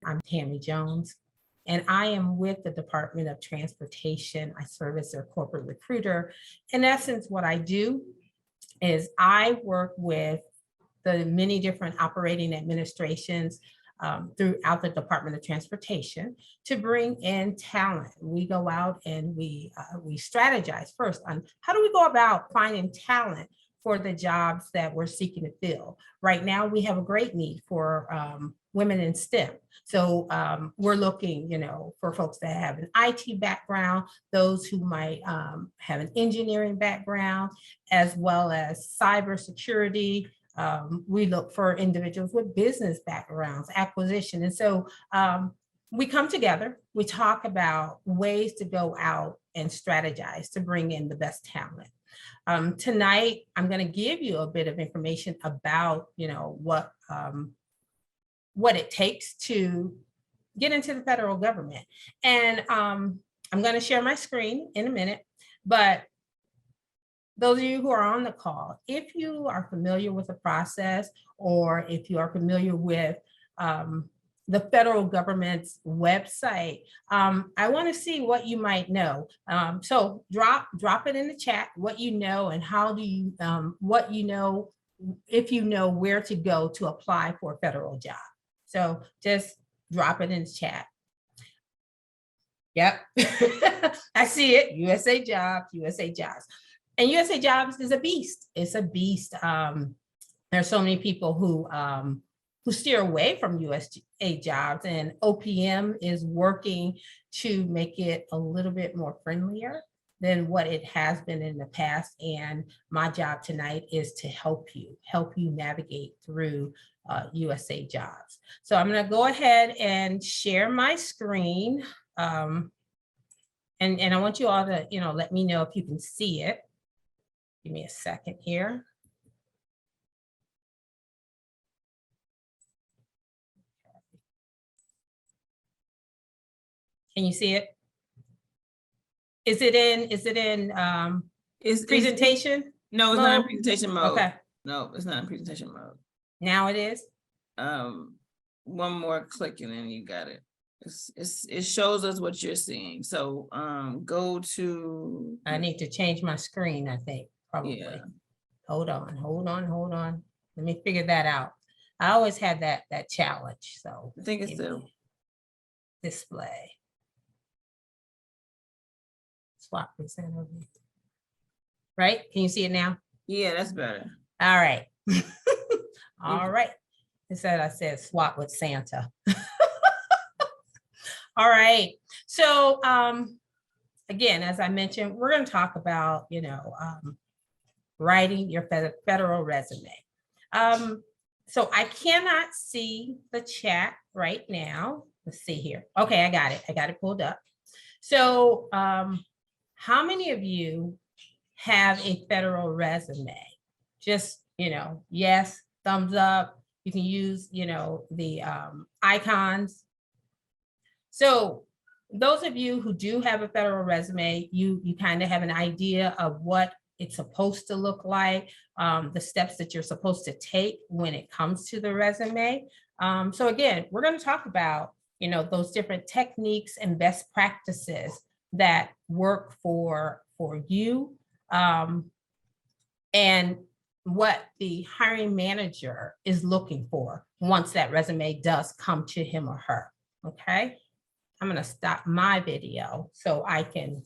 I'm Tammy Jones, and I am with the Department of Transportation. I serve as their corporate recruiter. In essence, what I do is I work with the many different operating administrations throughout the Department of Transportation to bring in talent. We go out and we strategize first on how do we go about finding talent for the jobs that we're seeking to fill. Right now, we have a great need for women in STEM. So we're looking, for folks that have an IT background, those who might have an engineering background, as well as cybersecurity. We look for individuals with business backgrounds, acquisition. And so we come together, we talk about ways to go out and strategize to bring in the best talent. Tonight, I'm going to give you a bit of information about, what it takes to get into the federal government. And I'm going to share my screen in a minute, but those of you who are on the call, if you are familiar with the process, or if you are familiar with the federal government's website, I want to see what you might know. So drop it in the chat, what you know, and how do you, what you know, if you know where to go to apply for a federal job. So just drop it in the chat. Yep, I see it, USA Jobs, USA Jobs. And USA Jobs is a beast. It's a beast. There's so many people who steer away from USA Jobs, and OPM is working to make it a little bit more friendlier than what it has been in the past. And my job tonight is to help you navigate through USA Jobs. So I'm going to go ahead and share my screen. And I want you all to, let me know if you can see it. Give me a second here. Can you see it? Is it in presentation? No, it's not in presentation mode. Okay. No, it's not in presentation mode. Now it is? One more click and then you got it. It shows us what you're seeing. So go to. I need to change my screen, I think, probably. Yeah. Hold on. Let me figure that out. I always had that challenge. So I think it's the display. Swap percent over. Right? Can you see it now? Yeah, that's better. All right. All right. Instead I said swap with Santa. All right. So again, as I mentioned, we're going to talk about, writing your federal resume. So I cannot see the chat right now. Let's see here. Okay, I got it pulled up. So how many of you have a federal resume? Just, yes, thumbs up. You can use, the icons. So those of you who do have a federal resume, you kind of have an idea of what it's supposed to look like, the steps that you're supposed to take when it comes to the resume. So again, we're going to talk about, those different techniques and best practices that work for you, and what the hiring manager is looking for once that resume does come to him or her. Okay. I'm going to stop my video so I can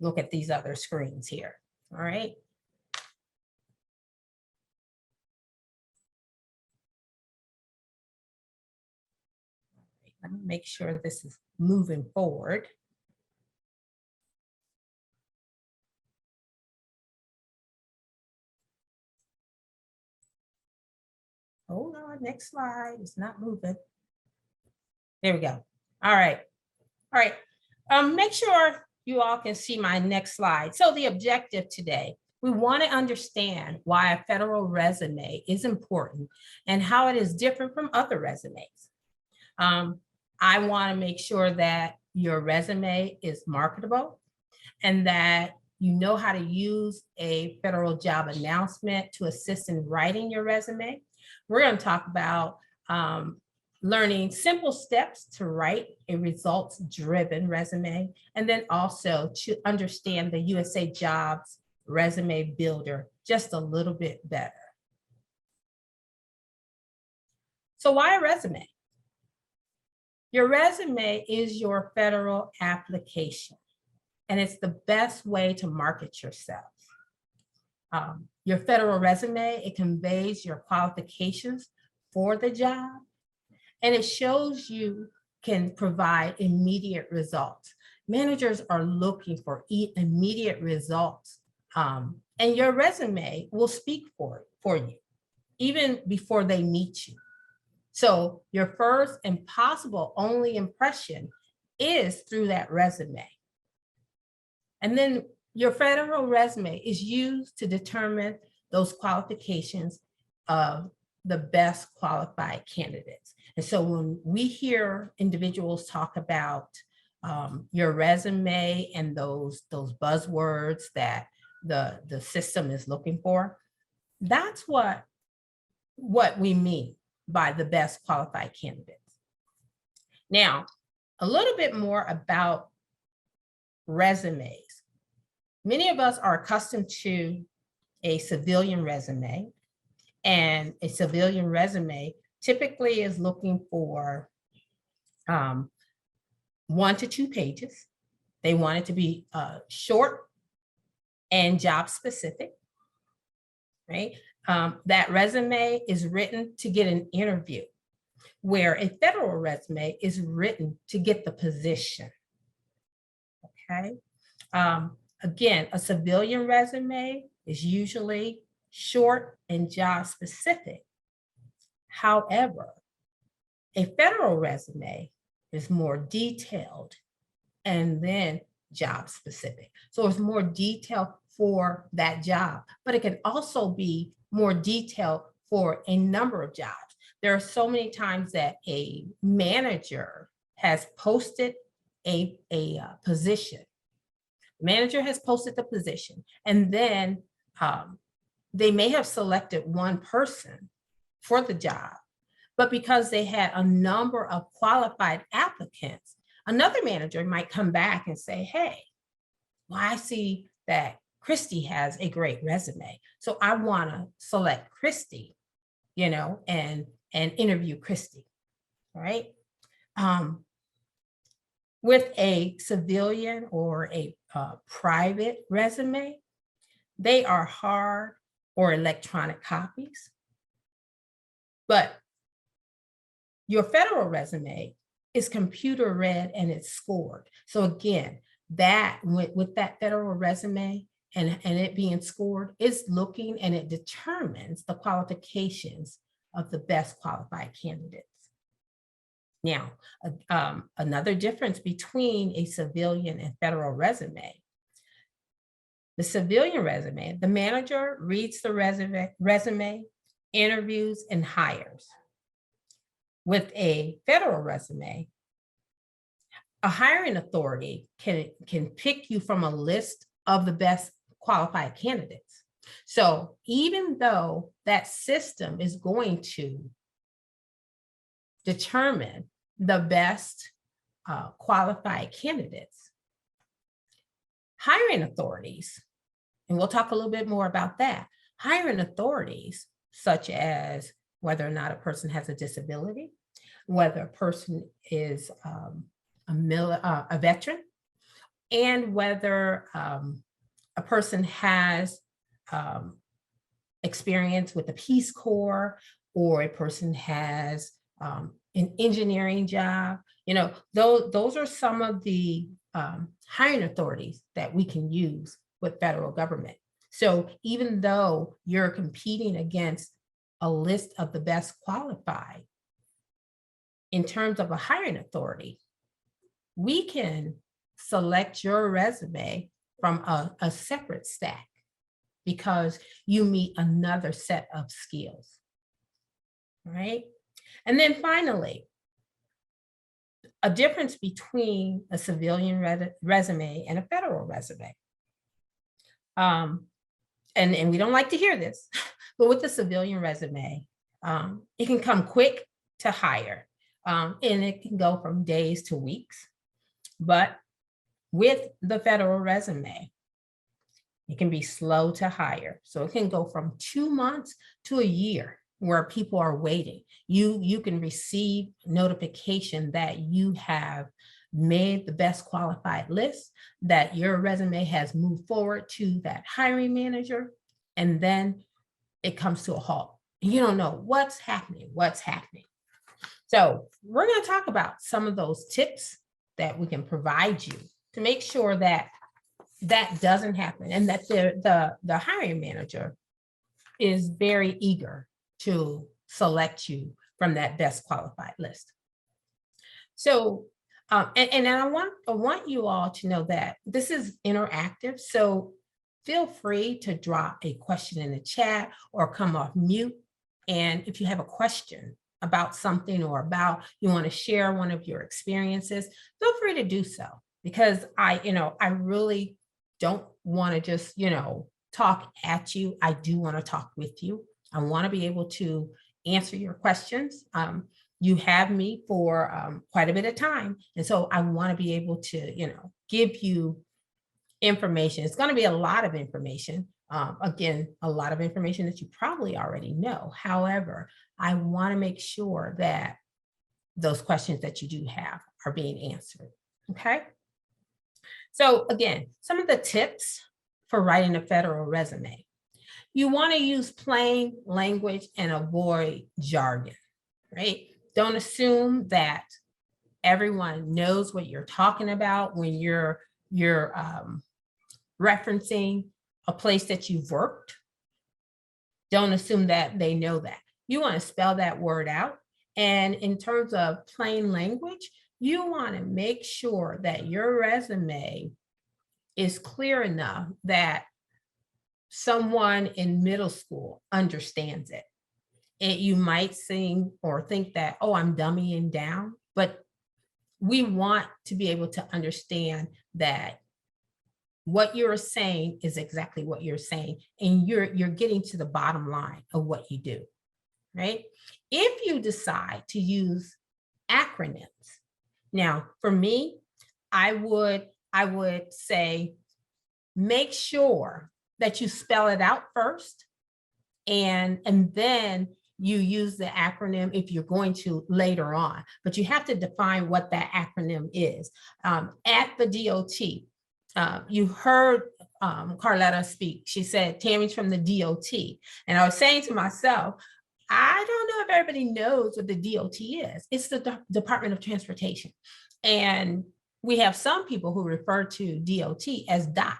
look at these other screens here. All right. Let me make sure this is moving forward. Hold on, next slide. It's not moving. There we go. All right. All right. Make sure you all can see my next slide. So the objective today, we want to understand why a federal resume is important and how it is different from other resumes. I want to make sure that your resume is marketable and that you know how to use a federal job announcement to assist in writing your resume. We're going to talk about learning simple steps to write a results-driven resume, and then also to understand the USA Jobs Resume Builder just a little bit better. So why a resume? Your resume is your federal application, and it's the best way to market yourself. Your federal resume, it conveys your qualifications for the job, and it shows you can provide immediate results. Managers are looking for immediate results, and your resume will speak for you, even before they meet you. So your first and possible only impression is through that resume. And then your federal resume is used to determine those qualifications of the best qualified candidates. And so when we hear individuals talk about your resume and those buzzwords that the system is looking for, that's what we mean by the best qualified candidates. Now, a little bit more about resumes. Many of us are accustomed to a civilian resume, and a civilian resume typically is looking for 1 to 2 pages. They want it to be short and job specific, right? That resume is written to get an interview, where a federal resume is written to get the position, okay? Again, a civilian resume is usually short and job specific. However, a federal resume is more detailed and then job specific. So it's more detailed for that job, but it can also be more detailed for a number of jobs. There are so many times that a manager has posted a position. Manager has posted the position, and then they may have selected one person for the job, but because they had a number of qualified applicants, another manager might come back and say, hey, well, I see that Christy has a great resume, so I want to select Christy, and interview Christy, right? With a civilian or a private resume, they are hard or electronic copies. But your federal resume is computer read and it's scored. So again, that with that federal resume and it being scored, it's looking and it determines the qualifications of the best qualified candidates. Now, another difference between a civilian and federal resume. The civilian resume, the manager reads the resume, interviews, and hires. With a federal resume, a hiring authority can pick you from a list of the best qualified candidates. So even though that system is going to determine the best qualified candidates, hiring authorities, and we'll talk a little bit more about that, hiring authorities, such as whether or not a person has a disability, whether a person is a veteran, and whether a person has experience with the Peace Corps, or a person has an engineering job. Those are some of the hiring authorities that we can use with federal government. So even though you're competing against a list of the best qualified, in terms of a hiring authority, we can select your resume from a separate stack because you meet another set of skills, right? And then finally, a difference between a civilian resume and a federal resume. And we don't like to hear this, but with the civilian resume, it can come quick to hire. And it can go from days to weeks. But with the federal resume, it can be slow to hire. So it can go from 2 months to a year where people are waiting. You can receive notification that you have made the best qualified list, that your resume has moved forward to that hiring manager, and then it comes to a halt. You don't know what's happening. So we're going to talk about some of those tips that we can provide you to make sure that that doesn't happen, and that the hiring manager is very eager to select you from that best qualified list. So, and I want you all to know that this is interactive. So feel free to drop a question in the chat or come off mute. And if you have a question about something, or about you want to share one of your experiences, feel free to do so, because I really don't want to just, talk at you. I do want to talk with you. I want to be able to answer your questions. You have me for quite a bit of time. And so I want to be able to, give you information. It's going to be a lot of information. Again, a lot of information that you probably already know. However, I want to make sure that those questions that you do have are being answered. Okay. So again, some of the tips for writing a federal resume. You want to use plain language and avoid jargon, right? Don't assume that everyone knows what you're talking about when you're referencing a place that you've worked. Don't assume that they know that. You want to spell that word out. And in terms of plain language, you want to make sure that your resume is clear enough that someone in middle school understands it. And you might sing or think that, oh, I'm dummying down, but we want to be able to understand that what you're saying is exactly what you're saying, and you're getting to the bottom line of what you do, right? If you decide to use acronyms, now for me, I would say make sure that you spell it out first, and then you use the acronym if you're going to later on, but you have to define what that acronym is. At the DOT, you heard Carletta speak. She said, Tammy's from the DOT. And I was saying to myself, I don't know if everybody knows what the DOT is. It's the Department of Transportation. And we have some people who refer to DOT as DOT.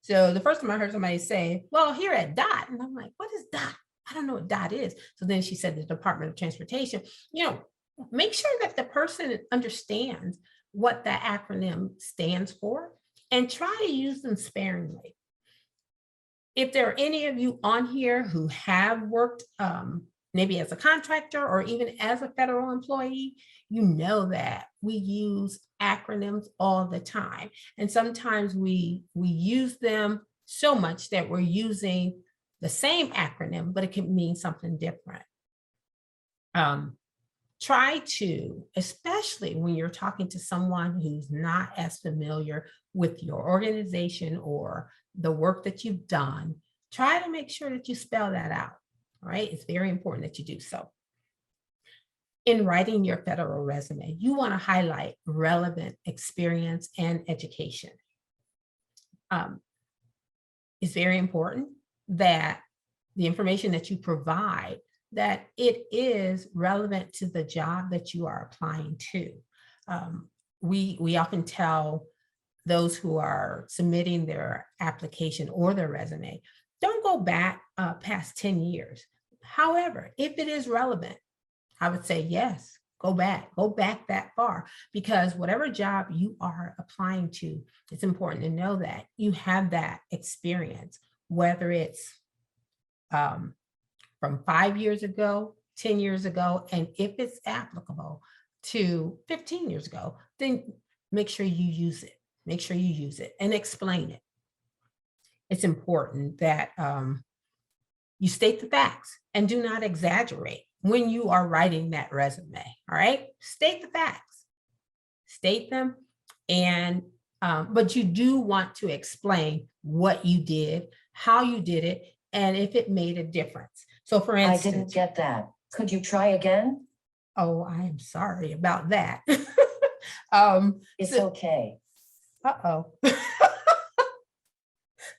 So the first time I heard somebody say, well, here at DOT, and I'm like, what is DOT? I don't know what DOT is. So then she said the Department of Transportation. Make sure that the person understands what that acronym stands for, and try to use them sparingly. If there are any of you on here who have worked maybe as a contractor or even as a federal employee, you know that we use acronyms all the time. And sometimes we use them so much that we're using the same acronym, but it can mean something different. Try to, especially when you're talking to someone who's not as familiar with your organization or the work that you've done, try to make sure that you spell that out, right? It's very important that you do so. In writing your federal resume, you want to highlight relevant experience and education. It's very important that the information that you provide, that it is relevant to the job that you are applying to. We often tell those who are submitting their application or their resume, don't go back past 10 years. However, if it is relevant, I would say, yes, go back that far, because whatever job you are applying to, it's important to know that you have that experience, whether it's from 5 years ago, 10 years ago, and if it's applicable to 15 years ago, then make sure you use it. Make sure you use it and explain it. It's important that you state the facts and do not exaggerate. when you are writing that resume. All right, state the facts, state them, and but you do want to explain what you did, how you did it, and if it made a difference. So for I instance, didn't get that. Could you try again? oh, I am sorry about that. It's so- okay. uh-oh.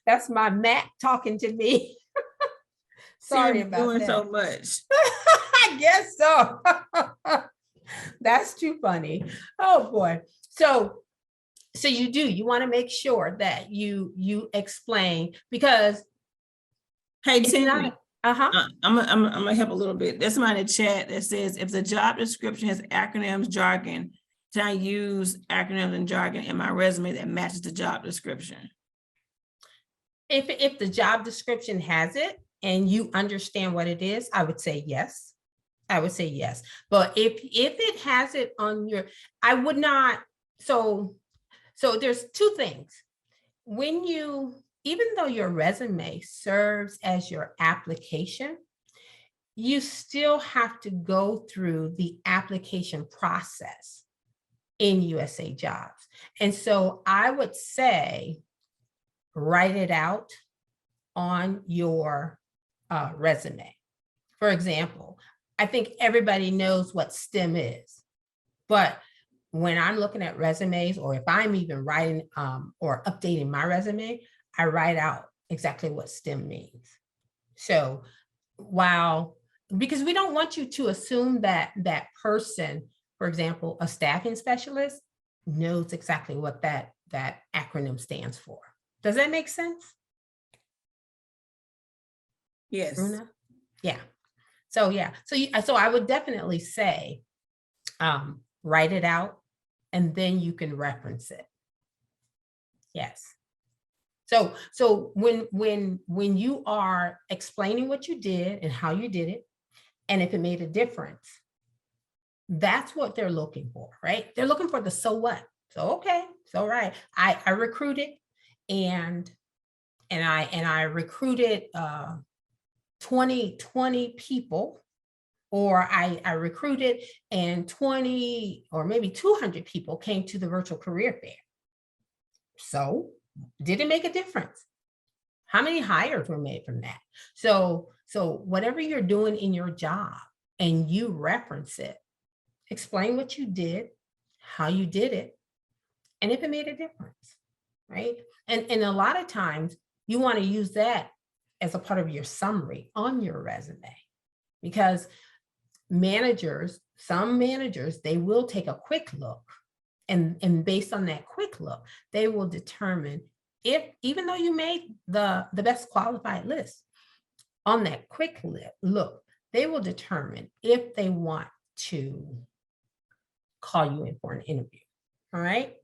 That's my Mac talking to me. Sorry You're about doing that. so much. I guess so. That's too funny. Oh boy. So you want to make sure that you explain, because Hey, it's Tammy, not uh-huh. I'm gonna help a little bit. There's somebody in the chat that says, if the job description has acronyms, jargon, can I use acronyms and jargon in my resume that matches the job description? If the job description has it and you understand what it is, I would say yes. I would say yes. But if it has it on your, I would not. So there's two things. When you, even though your resume serves as your application, you still have to go through the application process in USA Jobs. And so I would say, write it out on your resume. For example, I think everybody knows what STEM is, but when I'm looking at resumes, or if I'm even writing or updating my resume, I write out exactly what STEM means. So because we don't want you to assume that that person, for example, a staffing specialist, knows exactly what that acronym stands for. Does that make sense? Yes. Bruna? Yeah. So so I would definitely say, write it out and then you can reference it. Yes. So when you are explaining what you did and how you did it, and if it made a difference, that's what they're looking for, right? They're looking for the so what. So okay, so right. I recruited and I recruited 20 people, or I recruited and 20 or maybe 200 people came to the virtual career fair. So did it make a difference? How many hires were made from that? So whatever you're doing in your job and you reference it, explain what you did, how you did it, and if it made a difference, right? And a lot of times you want to use that as a part of your summary on your resume, because some managers, they will take a quick look, and based on that quick look, they will determine if, even though you made the best qualified list, on that quick look, they will determine if they want to call you in for an interview. All right.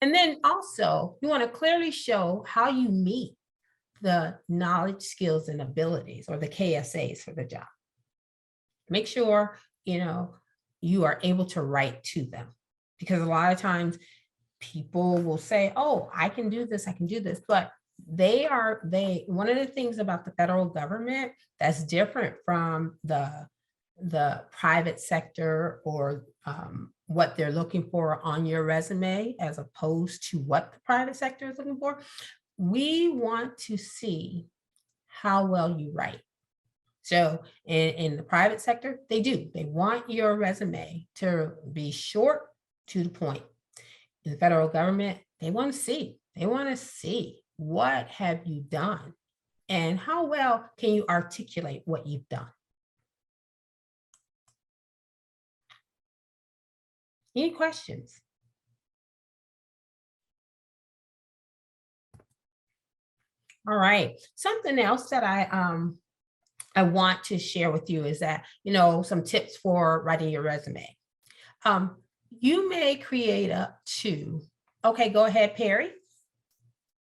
And then also, you want to clearly show how you meet the knowledge, skills, and abilities, or the KSAs for the job. Make sure, you are able to write to them, because a lot of times people will say, oh, I can do this, but one of the things about the federal government that's different from the private sector, or what they're looking for on your resume, as opposed to what the private sector is looking for. We want to see how well you write. So in the private sector, they want your resume to be short, to the point. In the federal government, they want to see what have you done and how well can you articulate what you've done. Any questions? All right. Something else that I want to share with you is that, some tips for writing your resume. You may create up to, okay, go ahead, Perry.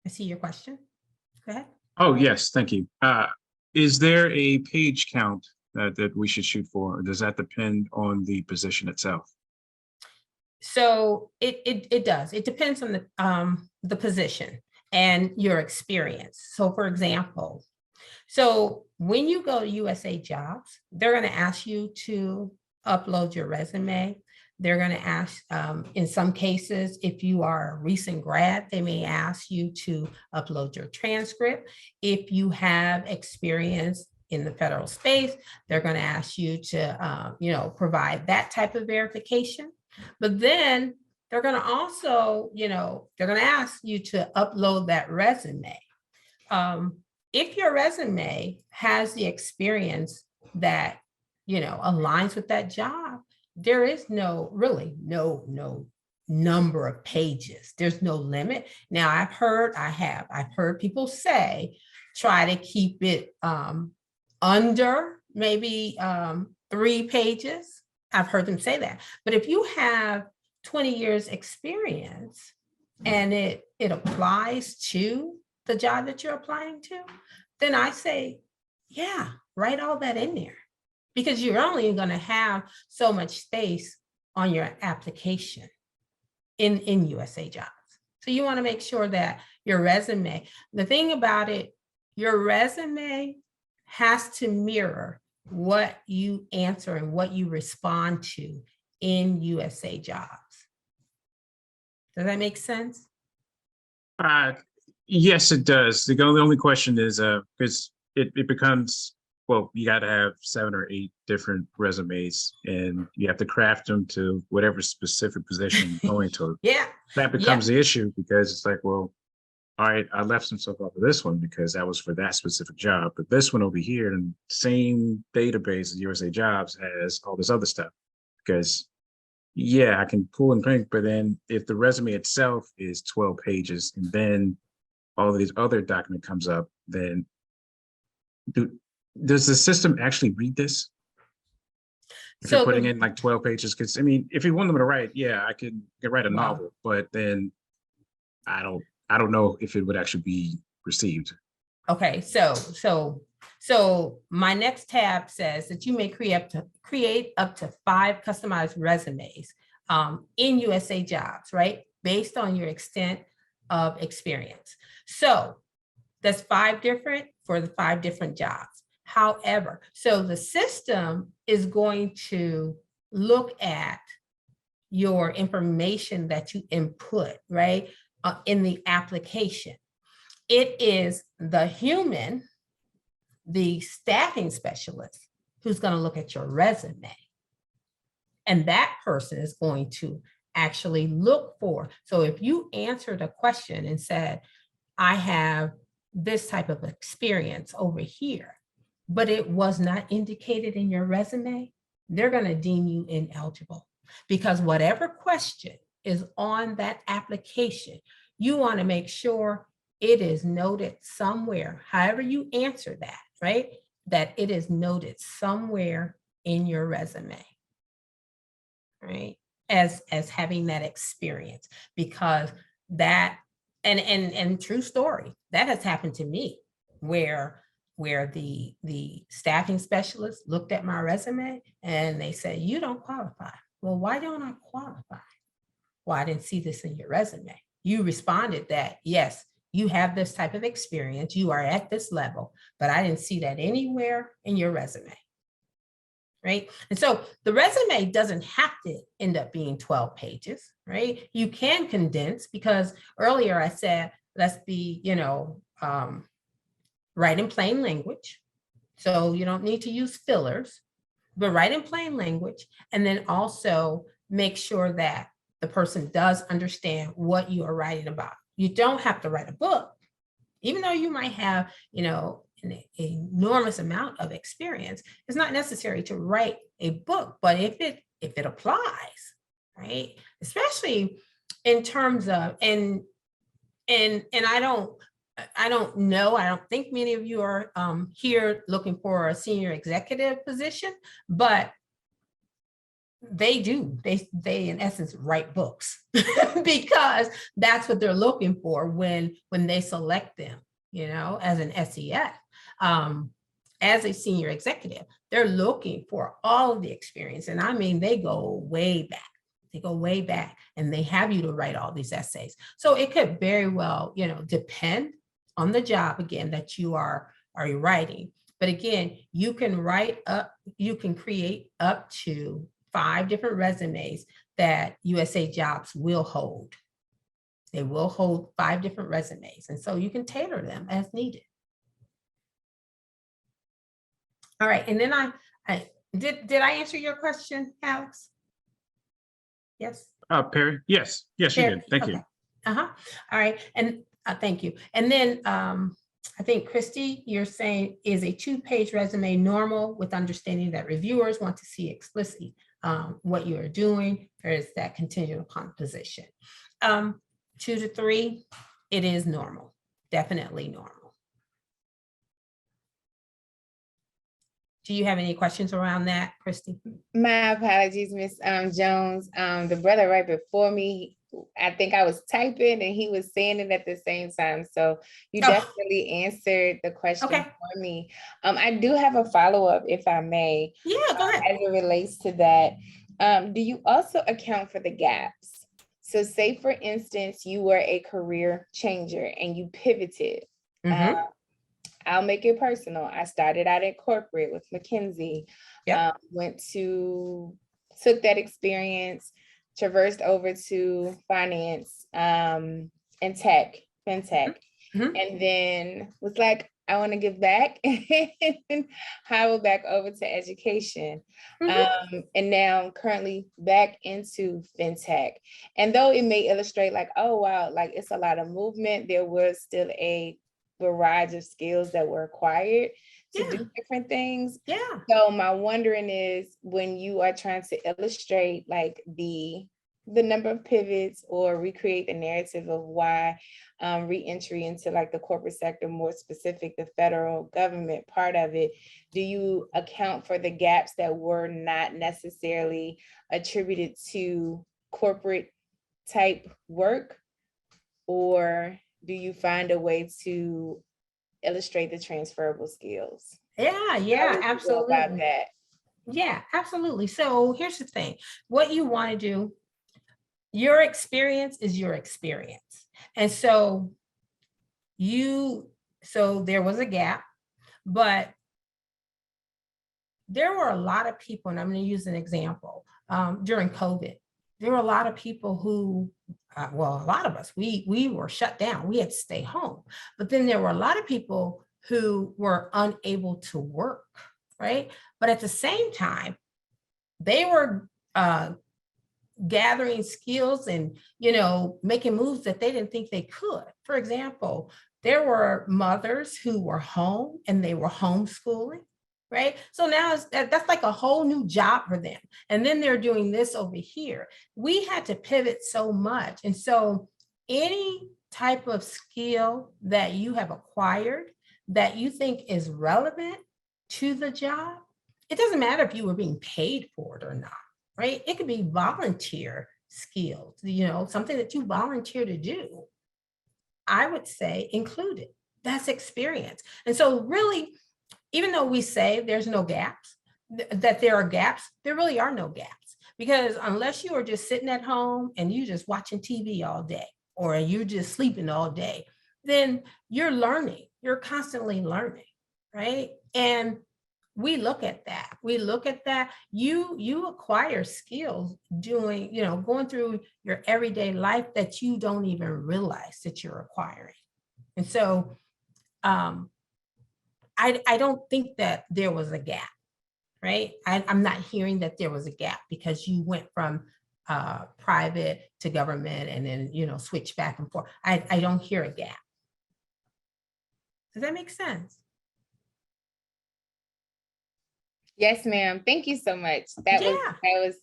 I see your question. Go ahead. Oh, yes, thank you. Is there a page count that we should shoot for, or does that depend on the position itself? So it does. It depends on the position and your experience. So for example, So when you go to USA Jobs, they're going to ask you to upload your resume. They're going to ask, in some cases, if you are a recent grad, they may ask you to upload your transcript. If you have experience in the federal space, they're going to ask you to, provide that type of verification. But then they're going to also, they're going to ask you to upload that resume. If your resume has the experience that, aligns with that job, there is no number of pages. There's no limit. Now I've heard people say, try to keep it under maybe 3 pages. I've heard them say that. But if you have 20 years experience and it applies to the job that you're applying to, then I say, yeah, write all that in there, because you're only going to have so much space on your application in USA Jobs. So you want to make sure that your resume, the thing about it, your resume has to mirror what you answer and what you respond to in USA Jobs. Does that make sense? Yes, it does. The only question is, because it becomes, well, you got to have 7 or 8 different resumes and you have to craft them to whatever specific position you're going to. Yeah. That becomes the issue, because it's like, well, all right, I left some stuff off of this one because that was for that specific job, but this one over here in the same database as USA Jobs has all this other stuff. Because yeah, I can pull and print, but then if the resume itself is 12 pages and then all of these other document comes up, then does the system actually read this? If you're putting in like 12 pages, because I mean, if you want them to write, yeah, I could write a novel, but then I don't know if it would actually be received. Okay, so my next tab says that you may create up to 5 customized resumes in USA Jobs, right? Based on your extent of experience. So that's 5 different for the 5 different jobs. However, so the system is going to look at your information that you input, right? In the application. It is the human, the staffing specialist, who's going to look at your resume. And that person is going to actually look for. So if you answered a question and said, I have this type of experience over here, but it was not indicated in your resume, they're going to deem you ineligible, because whatever question is on that application, you want to make sure it is noted somewhere, however you answer that, right? That it is noted somewhere in your resume, right? As having that experience, because that, and true story, that has happened to me, where the staffing specialist looked at my resume and they said, you don't qualify. Well, why don't I qualify? Well, I didn't see this in your resume. You responded that, yes, you have this type of experience, you are at this level, but I didn't see that anywhere in your resume, right? And so the resume doesn't have to end up being 12 pages, right? You can condense, because earlier I said, let's be, write in plain language. So you don't need to use fillers, but write in plain language. And then also make sure that the person does understand what you are writing about. You don't have to write a book, even though you might have, an enormous amount of experience. It's not necessary to write a book, but if it applies, right? Especially in terms of, and I don't know, I don't think many of you are here looking for a senior executive position, but they do. They in essence write books because that's what they're looking for when they select them, as an SES. As a senior executive, they're looking for all of the experience. And I mean, they go way back. They go way back and they have you to write all these essays. So it could very well, depend on the job again that you are are you writing? But again, you can create up to 5 different resumes that USA Jobs will hold. They will hold 5 different resumes. And so you can tailor them as needed. All right. And then did I answer your question, Alex? Yes. Perry, yes, yes, you There- did. Thank you. okay. Uh-huh. All right. And thank you. And then I think Christy, you're saying, is a 2-page resume normal with understanding that reviewers want to see explicitly what you are doing, or is that contingent upon position? 2 to 3, it is normal, definitely normal. Do you have any questions around that, Christy? My apologies, Miss Jones. The brother right before me, I think I was typing and he was saying it at the same time. So you Oh. definitely answered the question Okay. for me. I do have a follow-up, if I may, Yeah, go ahead. as it relates to that. Do you also account for the gaps? So say, for instance, you were a career changer and you pivoted. Mhm. I'll make it personal. I started out at corporate with McKinsey. Yep. Took that experience, traversed over to finance and tech, fintech, Mhm. and then was like, I want to give back and hobble back over to education. Mhm. And now I'm currently back into fintech. And though it may illustrate like, oh, wow, like it's a lot of movement, there was still a barrage of skills that were acquired to Yeah. do different things. Yeah. So my wondering is, when you are trying to illustrate like the number of pivots or recreate the narrative of why re-entry into like the corporate sector, more specific, the federal government part of it, do you account for the gaps that were not necessarily attributed to corporate type work? Or do you find a way to illustrate the transferable skills? Yeah, How yeah, would you go about absolutely. that? Yeah, absolutely. So here's the thing. What you want to do, your experience is your experience. And so there was a gap, but there were a lot of people, and I'm going to use an example. During COVID, there were a lot of people who, a lot of us, we were shut down. We had to stay home. But then there were a lot of people who were unable to work, right? But at the same time, they were gathering skills and, making moves that they didn't think they could. For example, there were mothers who were home and they were homeschooling, right? So now that's like a whole new job for them. And then they're doing this over here. We had to pivot so much. And so any type of skill that you have acquired that you think is relevant to the job, it doesn't matter if you were being paid for it or not, right? It could be volunteer skills, something that you volunteer to do. I would say include it. That's experience. And so really, even though we say there's no gaps, that there are gaps, there really are no gaps. Because unless you are just sitting at home and you just watching TV all day, or you're just sleeping all day, then you're learning. You're constantly learning, right? And we look at that. You acquire skills doing, going through your everyday life that you don't even realize that you're acquiring. And so I don't think that there was a gap, right? I'm not hearing that there was a gap because you went from private to government and then, switch back and forth. I don't hear a gap. Does that make sense? Yes, ma'am. Thank you so much. That was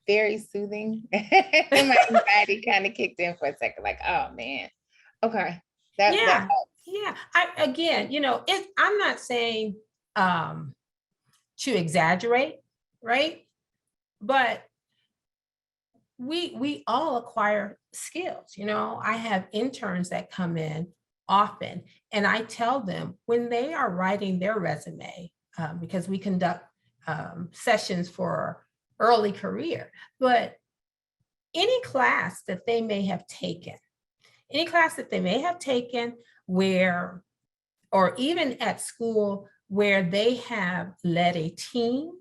very soothing. My anxiety kind of kicked in for a second, like, oh man. Okay. Yeah. I'm not saying to exaggerate, right? But we all acquire skills. I have interns that come in often, and I tell them when they are writing their resume, because we conduct sessions for early career, but any class that they may have taken where or even at school where they have led a team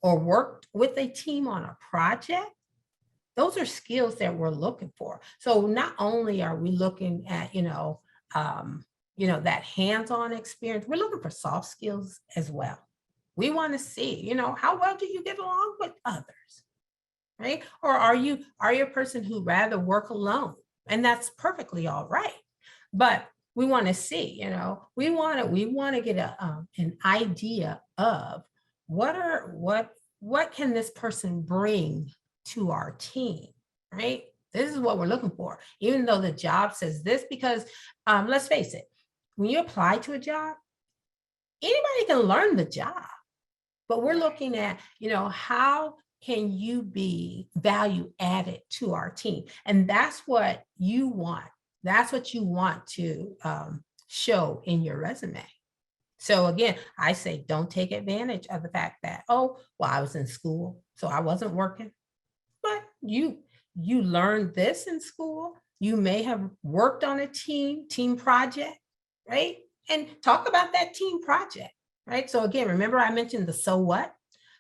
or worked with a team on a project, those are skills that we're looking for. So not only are we looking at, that hands-on experience, we're looking for soft skills as well. We want to see, how well do you get along with others, right? Or are you a person who rather work alone? And that's perfectly all right. But we want to see, we want to get an idea of what can this person bring to our team, right? This is what we're looking for, even though the job says this, because let's face it, when you apply to a job, anybody can learn the job, but we're looking at, how can you be value added to our team? And that's what you want. That's what you want to show in your resume. So again, I say, don't take advantage of the fact that, oh, well, I was in school, so I wasn't working. But you learned this in school. You may have worked on a team project, right? And talk about that team project, right? So again, remember I mentioned the so what?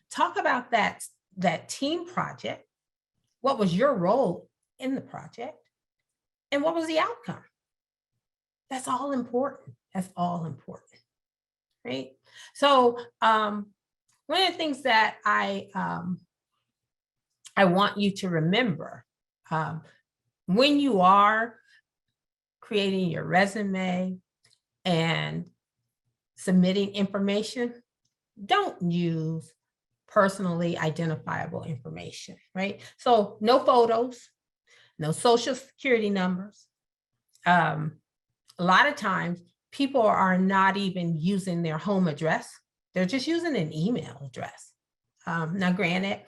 Talk about that team project. What was your role in the project? And what was the outcome? That's all important. That's all important, right? So one of the things that I want you to remember when you are creating your resume and submitting information, don't use personally identifiable information, right? So no photos, no social security numbers. A lot of times people are not even using their home address. They're just using an email address. Now, granted,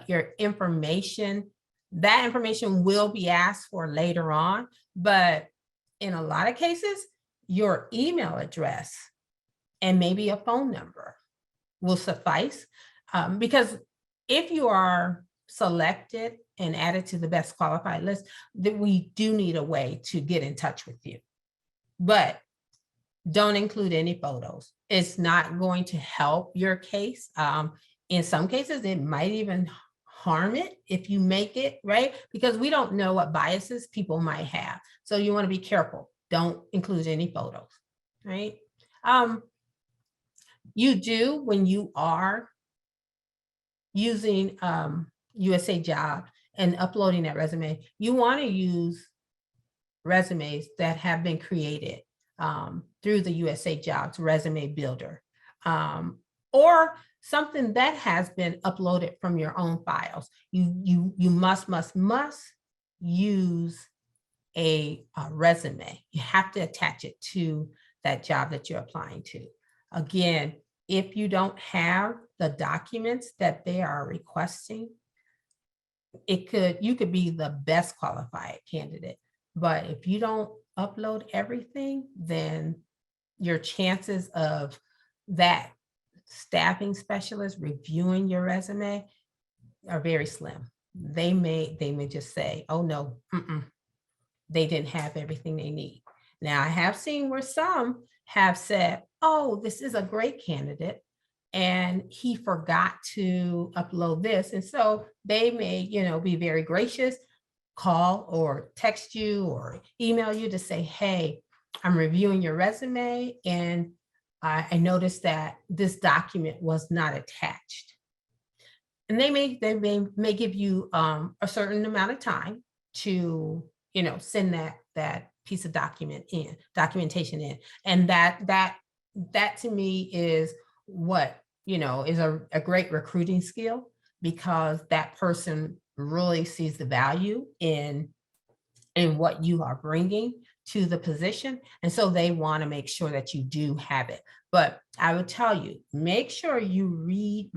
your information, that information will be asked for later on, but in a lot of cases, your email address and maybe a phone number will suffice, because if you are selected and added to the best qualified list, then we do need a way to get in touch with you. But don't include any photos. It's not going to help your case. In some cases, it might even harm it if you make it, right? Because we don't know what biases people might have. So you want to be careful. Don't include any photos, right? You do, when you are using USA Job and uploading that resume, you want to use resumes that have been created through the USA Jobs Resume Builder, or something that has been uploaded from your own files. You must use a resume. You have to attach it to that job that you're applying to. Again, if you don't have the documents that they are requesting, you could be the best qualified candidate, but if you don't upload everything, then your chances of that staffing specialist reviewing your resume are very slim. They may just say, oh no, they didn't have everything they need. Now I have seen where some have said, oh, this is a great candidate and he forgot to upload this. And so they may, be very gracious, call or text you or email you to say, hey, I'm reviewing your resume and I noticed that this document was not attached. And they may give you a certain amount of time to, send that piece of documentation in. And that to me is what, is a great recruiting skill, because that person really sees the value in what you are bringing to the position. And so they want to make sure that you do have it. But I would tell you, make sure you read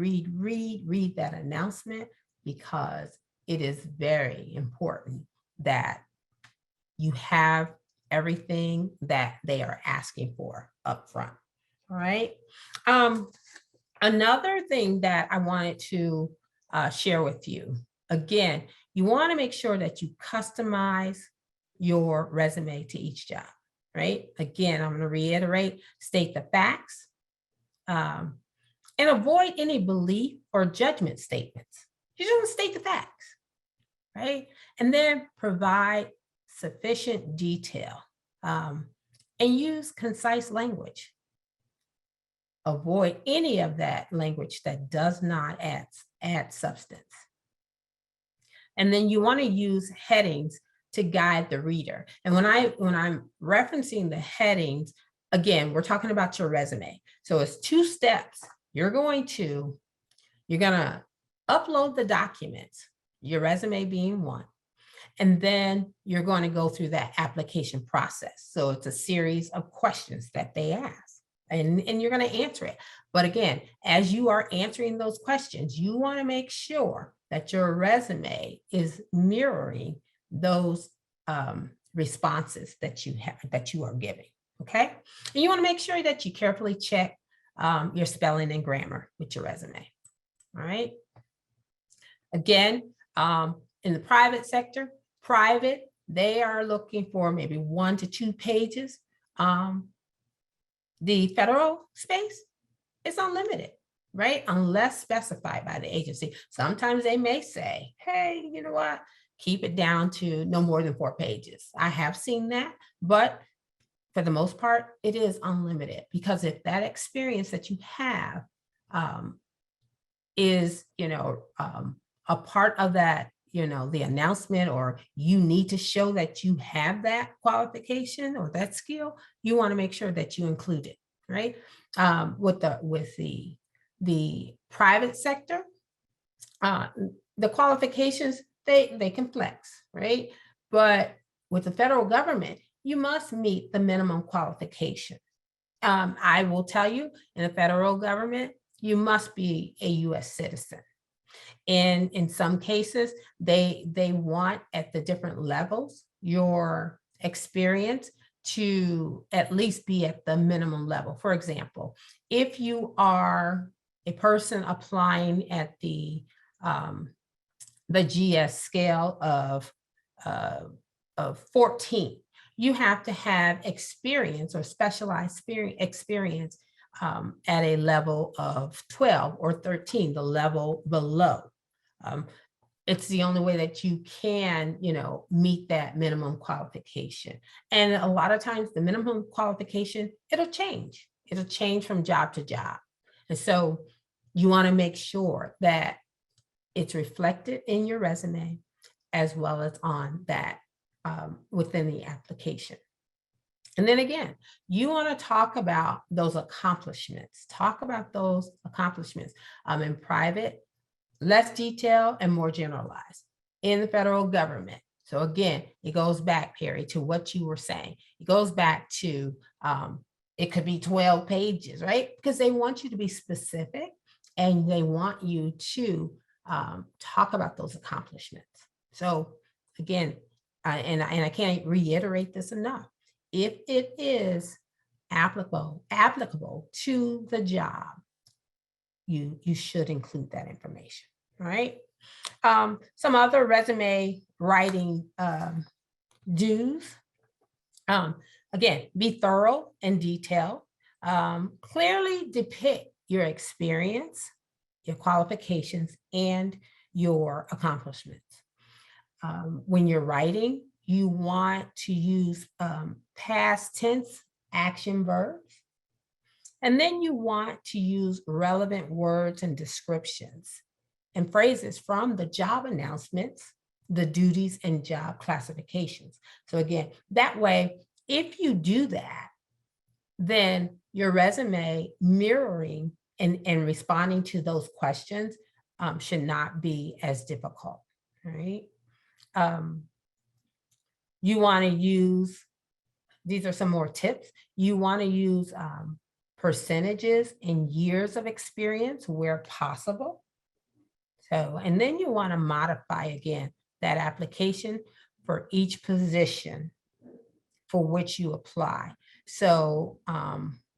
that announcement, because it is very important that you have everything that they are asking for up front. All right. Another thing that I wanted to share with you, again, you want to make sure that you customize your resume to each job. right? Again, I'm going to reiterate, state the facts, and avoid any belief or judgment statements. You just want to state the facts, right? And then provide sufficient detail, and use concise language. Avoid any of that language that does not add substance. And then you want to use headings to guide the reader. And when I'm referencing the headings, again, we're talking about your resume. So it's 2 steps. You're gonna upload the documents, your resume being one, and then you're going to go through that application process. So it's a series of questions that they ask, and you're going to answer it. But again, as you are answering those questions, you want to make sure that your resume is mirroring those responses that you are giving. Okay, and you want to make sure that you carefully check your spelling and grammar with your resume. All right. Again, in the private sector, they are looking for maybe 1 to 2 pages. The federal space is unlimited, right? Unless specified by the agency. Sometimes they may say, hey, you know what? Keep it down to no more than 4 pages. I have seen that, but for the most part, it is unlimited, because if that experience that you have is, a part of that, the announcement, or you need to show that you have that qualification or that skill, you want to make sure that you include it, right? With the private sector, the qualifications, they can flex, right? But with the federal government, you must meet the minimum qualification. I will tell you, in the federal government, you must be a US citizen. And in some cases, they want, at the different levels, your experience to at least be at the minimum level. For example, if you are a person applying at the GS scale of 14, you have to have experience or specialized experience at a level of 12 or 13, the level below. It's the only way that you can, meet that minimum qualification. And a lot of times the minimum qualification, it'll change. It'll change from job to job. And so you want to make sure that it's reflected in your resume, as well as on that within the application. And then again, you want to talk about those accomplishments. Talk about those accomplishments in private, less detailed and more generalized. In the federal government. So again, it goes back, Perry, to what you were saying. It goes back to, it could be 12 pages, right? Because they want you to be specific, and they want you to talk about those accomplishments. So again, and I can't reiterate this enough. If it is applicable to the job, you should include that information, right? Some other resume writing do's. Again, be thorough and detailed. Clearly depict your experience, your qualifications, and your accomplishments. When you're writing, you want to use past tense action verbs. And then you want to use relevant words and descriptions and phrases from the job announcements, the duties, and job classifications. So again, that way, if you do that, then your resume mirroring and responding to those questions should not be as difficult, right? You want to use, these are some more tips. You want to use percentages and years of experience where possible. So, and then you want to modify again that application for each position for which you apply. So,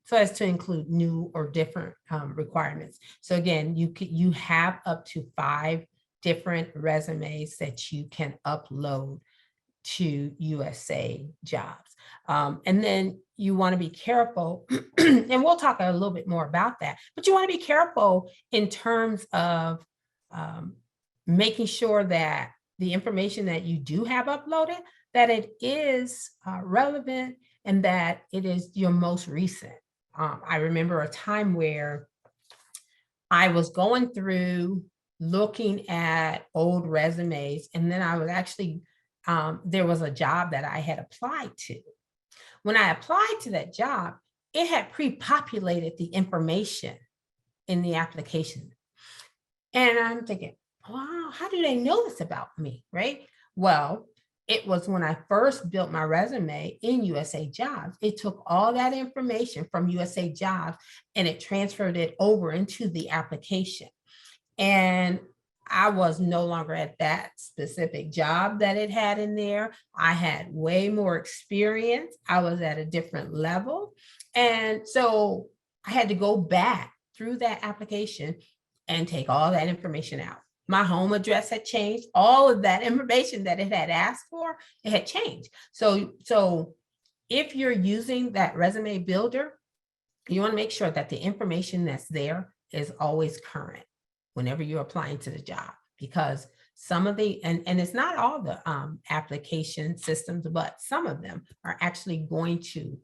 so as to include new or different requirements. So again, you have up to 5 different resumes that you can upload to USA jobs. And then you want to be careful, and we'll talk a little bit more about that, but you want to be careful in terms of making sure that the information that you do have uploaded, that it is relevant and that it is your most recent. I remember a time where I was going through looking at old resumes, and then I was actually, there was a job that I had applied to. When I applied to that job, it had pre-populated the information in the application. And I'm thinking, wow, how do they know this about me, right? Well, it was when I first built my resume in USA Jobs. It took all that information from USA Jobs and it transferred it over into the application. And I was no longer at that specific job that it had in there. I had way more experience. I was at a different level. And so I had to go back through that application and take all that information out. My home address had changed. All of that information that it had asked for, it had changed. So if you're using that resume builder, you want to make sure that the information that's there is always current whenever you're applying to the job, because some of the, and it's not all the application systems, but some of them are actually going to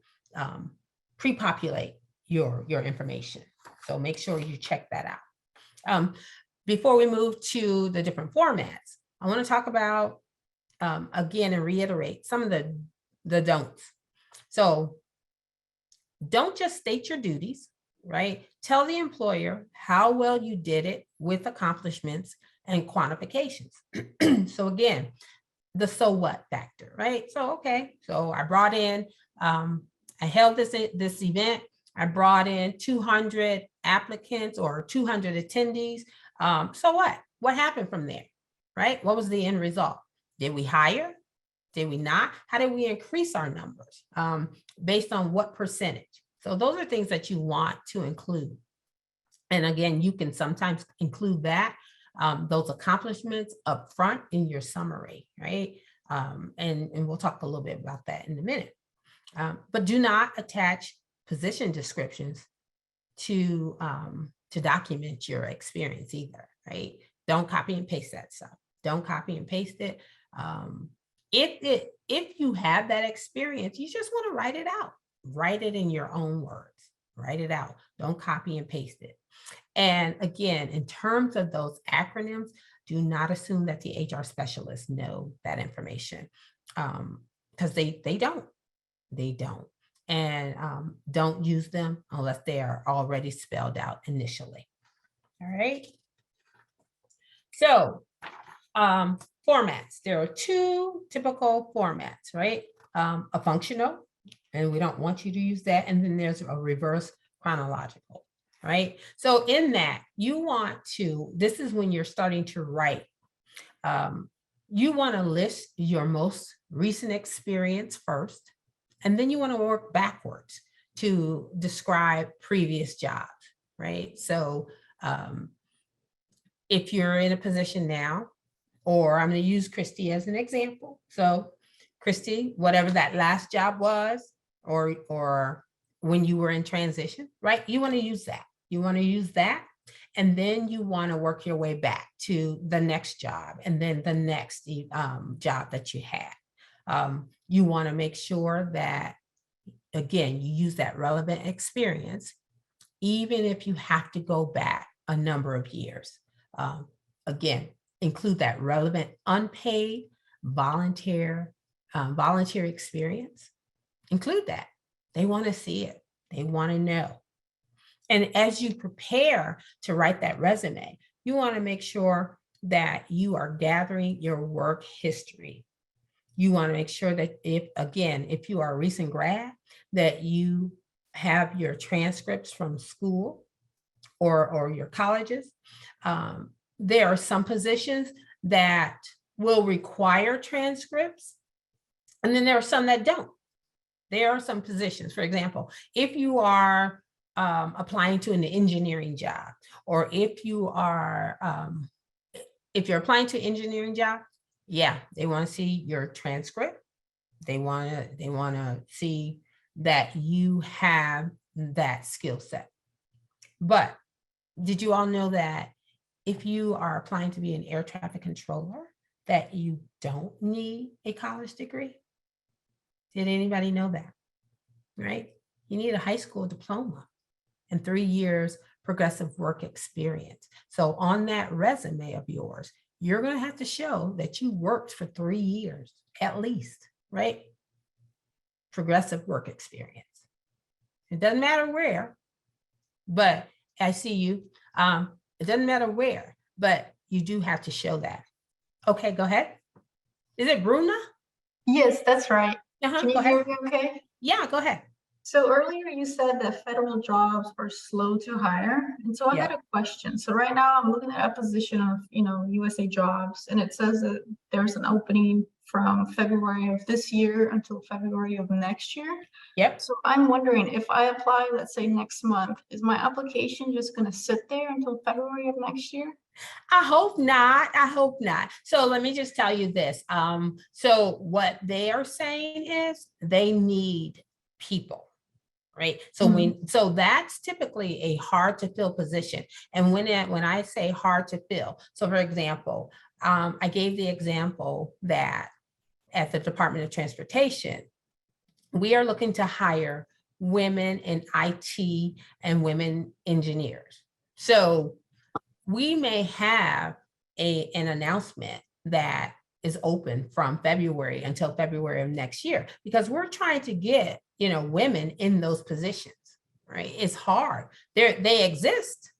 pre-populate your information. So make sure you check that out. Before we move to the different formats, I want to talk about, again, and reiterate some of the don'ts. So don't just state your duties, right? Tell the employer how well you did it with accomplishments and quantifications. So again, the so what factor, right? So, okay, so I brought in, I held this event, I brought in 200 applicants or 200 attendees. So what? What happened from there, right? What was the end result? Did we hire? Did we not? How did we increase our numbers? Based on what percentage? So those are things that you want to include. And again, you can sometimes include that, those accomplishments up front in your summary, right? And we'll talk a little bit about that in a minute. But do not attach position descriptions to document your experience either, right? Don't copy and paste that stuff. Don't copy and paste it. If you have that experience, you just want to write it out. Write it in your own words. Write it out. Don't copy and paste it. And again, in terms of those acronyms, do not assume that the HR specialists know that information, because they don't. They don't. And don't use them unless they are already spelled out initially. All right. So formats. There are two typical formats, right? A functional, and we don't want you to use that. And then there's a reverse chronological, right? So in that, you want to, this is when you're starting to write. You want to list your most recent experience first, and then you want to work backwards to describe previous jobs, right? So if you're in a position now, or I'm going to use Christy as an example. So Christy, whatever that last job was, or when you were in transition, right? You want to use that. You want to use that. And then you want to work your way back to the next job and then the next job that you had. You want to make sure that, again, you use that relevant experience, even if you have to go back a number of years. Again, include that relevant unpaid volunteer experience. Include that. They want to see it. They want to know. And as you prepare to write that resume, you want to make sure that you are gathering your work history. You want to make sure that if you are a recent grad, that you have your transcripts from school or your colleges. There are some positions that will require transcripts, and then there are some that don't. There are some positions, for example, if you are applying to an engineering job, or if you're applying to an engineering job, Yeah, they want to see your transcript. They want to see that you have that skill set. But did you all know that if you are applying to be an air traffic controller, that you don't need a college degree? Did anybody know that? Right? You need a high school diploma and 3 years progressive work experience. So on that resume of yours, you're going to have to show that you worked for 3 years at least, right? Progressive work experience. It doesn't matter where, but I see you. It doesn't matter where, but you do have to show that. Okay, go ahead. Is it Bruna? Yes, that's right. Uh-huh, Can go you hear ahead. me okay? Yeah, go ahead. So earlier you said that federal jobs are slow to hire. And so I got Yeah. a question. So right now I'm looking at a position of, USA Jobs, and it says that there's an opening from February of this year until February of next year. Yep. So I'm wondering if I apply, let's say next month, is my application just going to sit there until February of next year? I hope not. I hope not. So let me just tell you this. So what they are saying is they need people, right? So that's typically a hard to fill position. And when I say hard to fill, so for example, I gave the example that at the Department of Transportation, we are looking to hire women in IT and women engineers. So we may have an announcement that is open from February until February of next year, because we're trying to get, women in those positions, right? It's hard. They exist,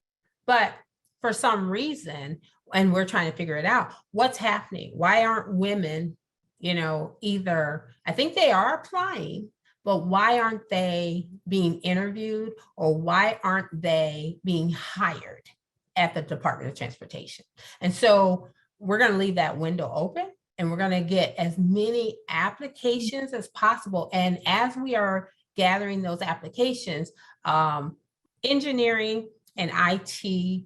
but for some reason, and we're trying to figure it out, what's happening? Why aren't women, either, I think they are applying, but why aren't they being interviewed, or why aren't they being hired at the Department of Transportation? And so we're going to leave that window open, and we're going to get as many applications as possible. And as we are gathering those applications, engineering and IT,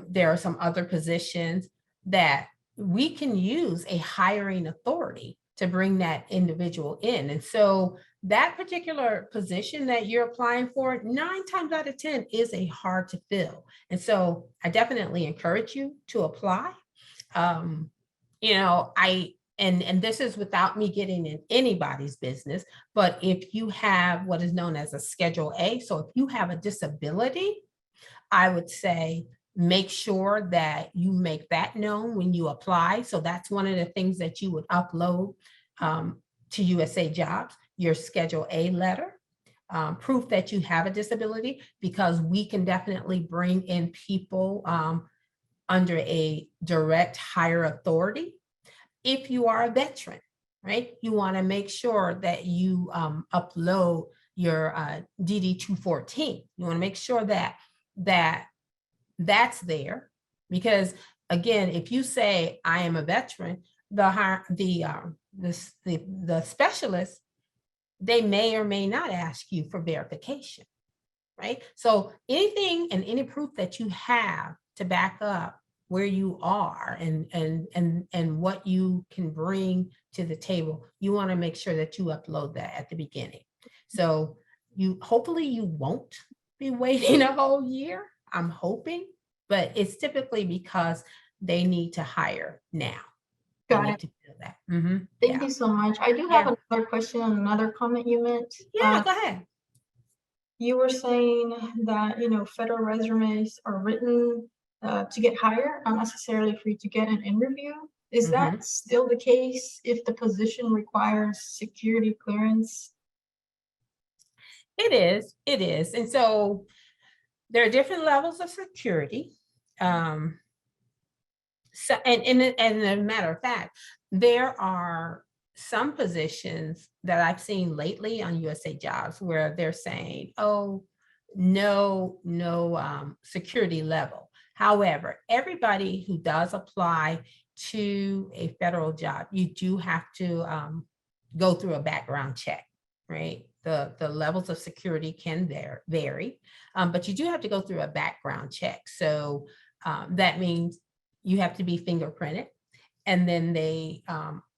there are some other positions that we can use a hiring authority to bring that individual in. And so that particular position that you're applying for, 9 times out of 10 is a hard to fill. And so I definitely encourage you to apply. And this is without me getting in anybody's business, but if you have what is known as a Schedule A, so if you have a disability, I would say make sure that you make that known when you apply. So that's one of the things that you would upload to USA Jobs, your Schedule A letter, proof that you have a disability, because we can definitely bring in people under a direct hire authority. If you are a veteran, right, you want to make sure that you upload your DD 214. You want to make sure that that's there, because again, if you say I am a veteran, the specialist, they may or may not ask you for verification, right? So anything and any proof that you have to back up where you are and what you can bring to the table, you want to make sure that you upload that at the beginning. So hopefully you won't be waiting a whole year. I'm hoping, but it's typically because they need to hire now. Got it. To do that. Mm-hmm. Thank you so much. I do have another question on another comment you meant. Yeah, go ahead. You were saying that, federal resumes are written to get hired, not necessarily for you to get an interview. Is that still the case if the position requires security clearance? It is. And so there are different levels of security. So, and as a matter of fact, there are some positions that I've seen lately on USA Jobs where they're saying, oh, no security level. However, everybody who does apply to a federal job, you do have to go through a background check, right? The levels of security can vary, but you do have to go through a background check. So that means you have to be fingerprinted. And then they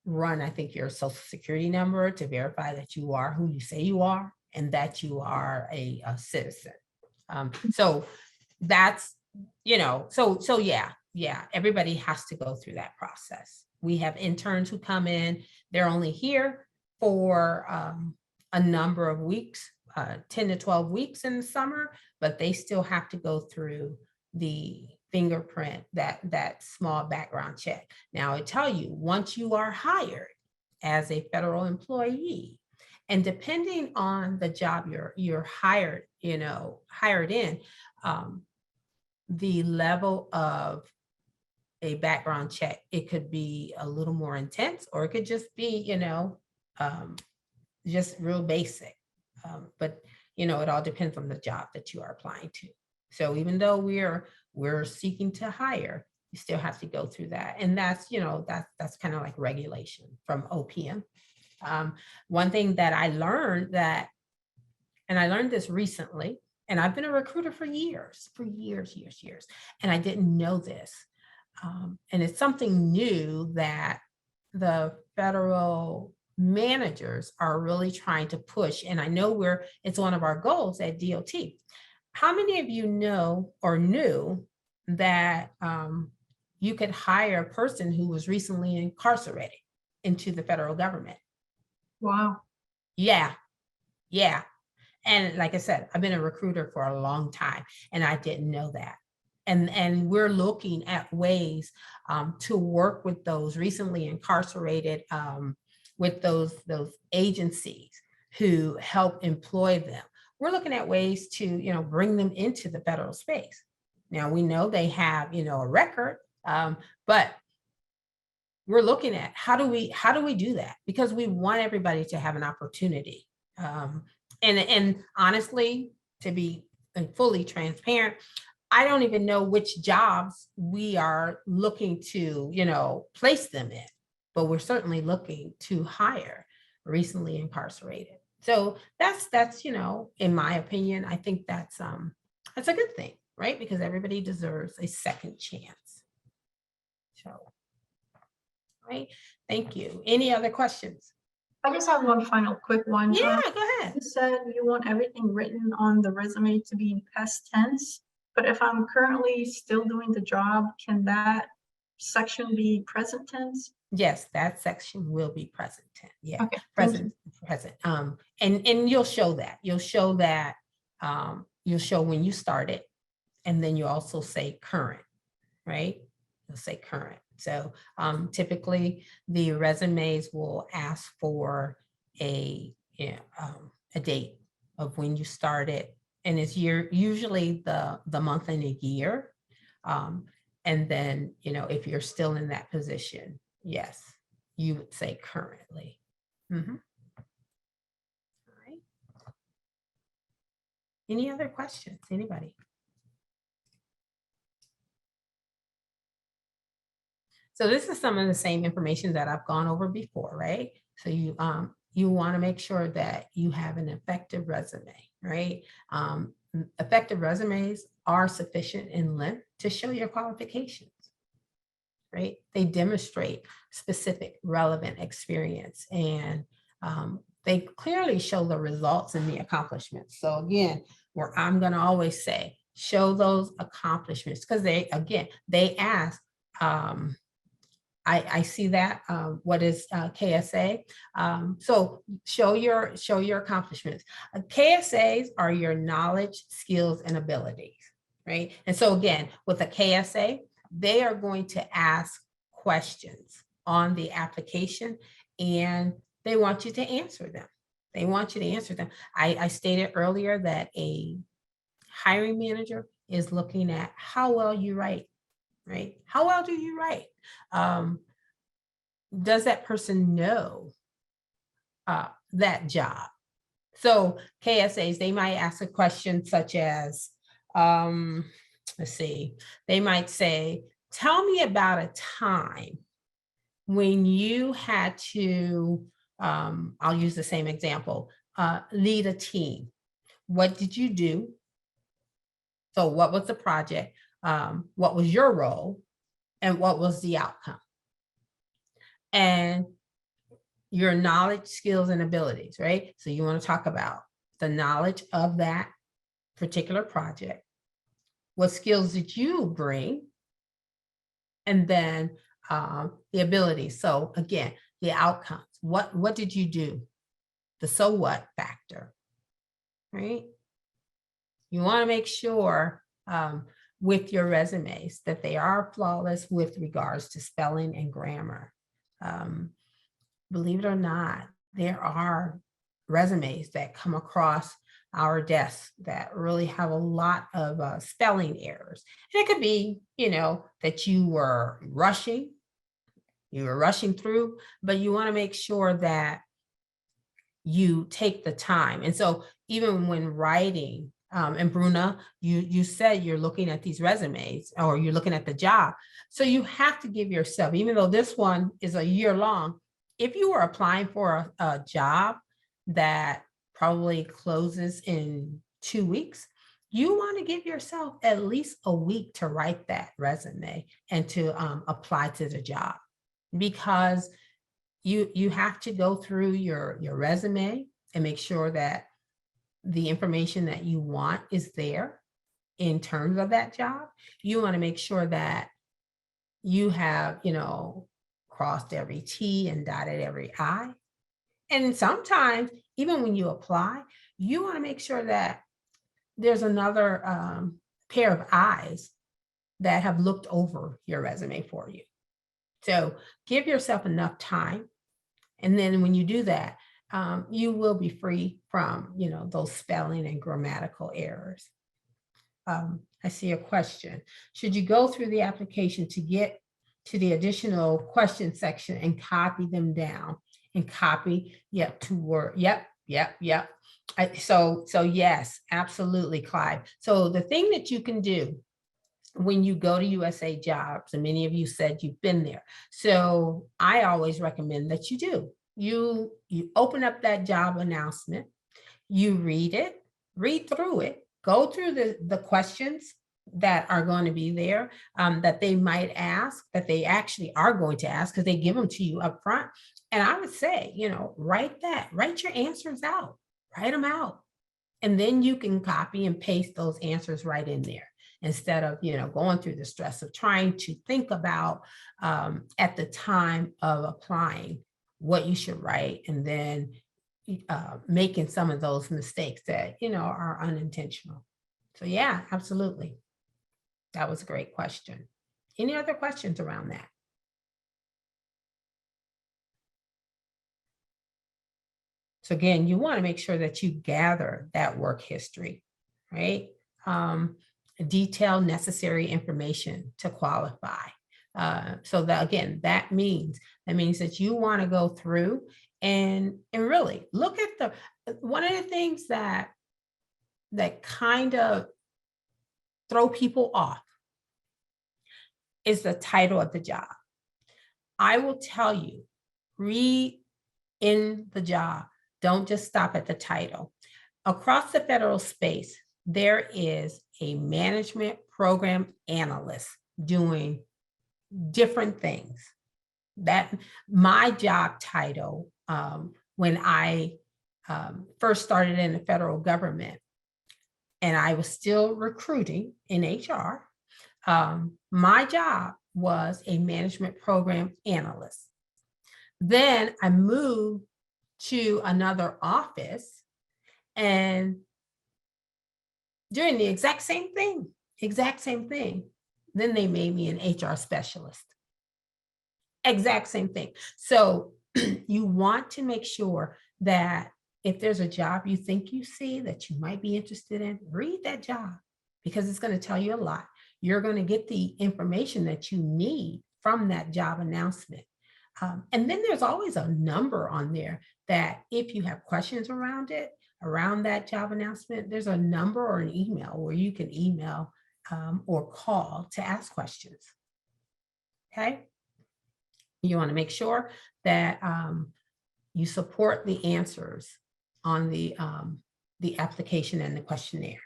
run, I think, your social security number to verify that you are who you say you are and that you are a citizen. So that's, so yeah, everybody has to go through that process. We have interns who come in, they're only here for a number of weeks, 10 to 12 weeks in the summer, but they still have to go through the fingerprint, that small background check. Now I tell you, once you are hired as a federal employee, and depending on the job you're hired, hired in, the level of a background check, it could be a little more intense, or it could just be, just real basic. But it all depends on the job that you are applying to. So even though we're seeking to hire, you still have to go through that. And that's, that's kind of like regulation from OPM. One thing that I learned and I learned this recently, and I've been a recruiter for years, and I didn't know this. And it's something new that the federal managers are really trying to push. And I know it's one of our goals at DOT. How many of you know or knew that you could hire a person who was recently incarcerated into the federal government? Wow. Yeah. And like I said, I've been a recruiter for a long time, and I didn't know that. And we're looking at ways to work with those recently incarcerated, with those agencies who help employ them. We're looking at ways to, bring them into the federal space. Now we know they have, a record, but we're looking at how do we do that? Because we want everybody to have an opportunity. And honestly, to be fully transparent, I don't even know which jobs we are looking to, place them in, but we're certainly looking to hire recently incarcerated. So that's, in my opinion, I think that's a good thing, right? Because everybody deserves a second chance. So, right. Thank you. Any other questions? I just have one final quick one. Yeah, go ahead. You said you want everything written on the resume to be in past tense, but if I'm currently still doing the job, can that section be present tense? Yes, that section will be present tense. Yeah, Okay, present. And you'll show that. You'll show when you started, and then you also say current, right? You'll say current. So typically the resumes will ask for a date of when you started, and it's usually the month and a year. And then, if you're still in that position, yes, you would say currently. All right. Any other questions? Anybody? So this is some of the same information that I've gone over before, right? So you want to make sure that you have an effective resume, right? Effective resumes are sufficient in length to show your qualifications, right? They demonstrate specific relevant experience, and they clearly show the results and the accomplishments. So again, where I'm going to always say, show those accomplishments, because they ask, I see that. What is KSA? So show your accomplishments. KSAs are your knowledge, skills, and abilities, right? And so again, with a KSA, they are going to ask questions on the application, and they want you to answer them. I stated earlier that a hiring manager is looking at how well you write, right? How well do you write? Does that person know that job? So KSAs, they might ask a question such as, let's see, they might say, tell me about a time when you had to, I'll use the same example, lead a team. What did you do? So what was the project? What was your role? And what was the outcome? and your knowledge, skills, and abilities, right? So you want to talk about the knowledge of that particular project. What skills did you bring? And then the ability. So again, the outcomes. What did you do? The so what factor, right? You want to make sure with your resumes that they are flawless with regards to spelling and grammar. Believe it or not, there are resumes that come across our desks that really have a lot of spelling errors. And it could be, that you were rushing through, but you want to make sure that you take the time. And so even when writing, and Bruna, you said you're looking at these resumes or you're looking at the job. So you have to give yourself, even though this one is a year long, if you were applying for a job that probably closes in 2 weeks, you want to give yourself at least a week to write that resume and to apply to the job, because you have to go through your resume and make sure that the information that you want is there in terms of that job. You want to make sure that you have, crossed every T and dotted every I. And sometimes, even when you apply, you want to make sure that there's another pair of eyes that have looked over your resume for you. So give yourself enough time. And then when you do that, you will be free from, those spelling and grammatical errors. I see a question. Should you go through the application to get to the additional question section and copy them down and copy, to Word? Yep. So yes, absolutely, Clive. So the thing that you can do when you go to USA Jobs, and many of you said you've been there. So I always recommend that you do. You open up that job announcement, you read through it, go through the questions that are going to be there, that they might ask, that they actually are going to ask because they give them to you up front. And I would say, write your answers out, write them out. And then you can copy and paste those answers right in there, instead of, going through the stress of trying to think about at the time of applying what you should write, and then making some of those mistakes that, are unintentional. So yeah, absolutely. That was a great question. Any other questions around that? So again, you want to make sure that you gather that work history, right? Detail necessary information to qualify. So that, again, that means that you want to go through and really look at one of the things that kind of throw people off is the title of the job. I will tell you, read in the job. Don't just stop at the title. Across the federal space, there is a management program analyst doing different things. That my job title, when I first started in the federal government, and I was still recruiting in HR, my job was a management program analyst. Then I moved to another office and doing the exact same thing. Then they made me an HR specialist. Exact same thing. So you want to make sure that if there's a job you think you see that you might be interested in, read that job, because it's going to tell you a lot. You're going to get the information that you need from that job announcement. And then there's always a number on there that if you have questions around that job announcement, there's a number or an email where you can email or call to ask questions. Okay. You want to make sure that you support the answers on the application and the questionnaire.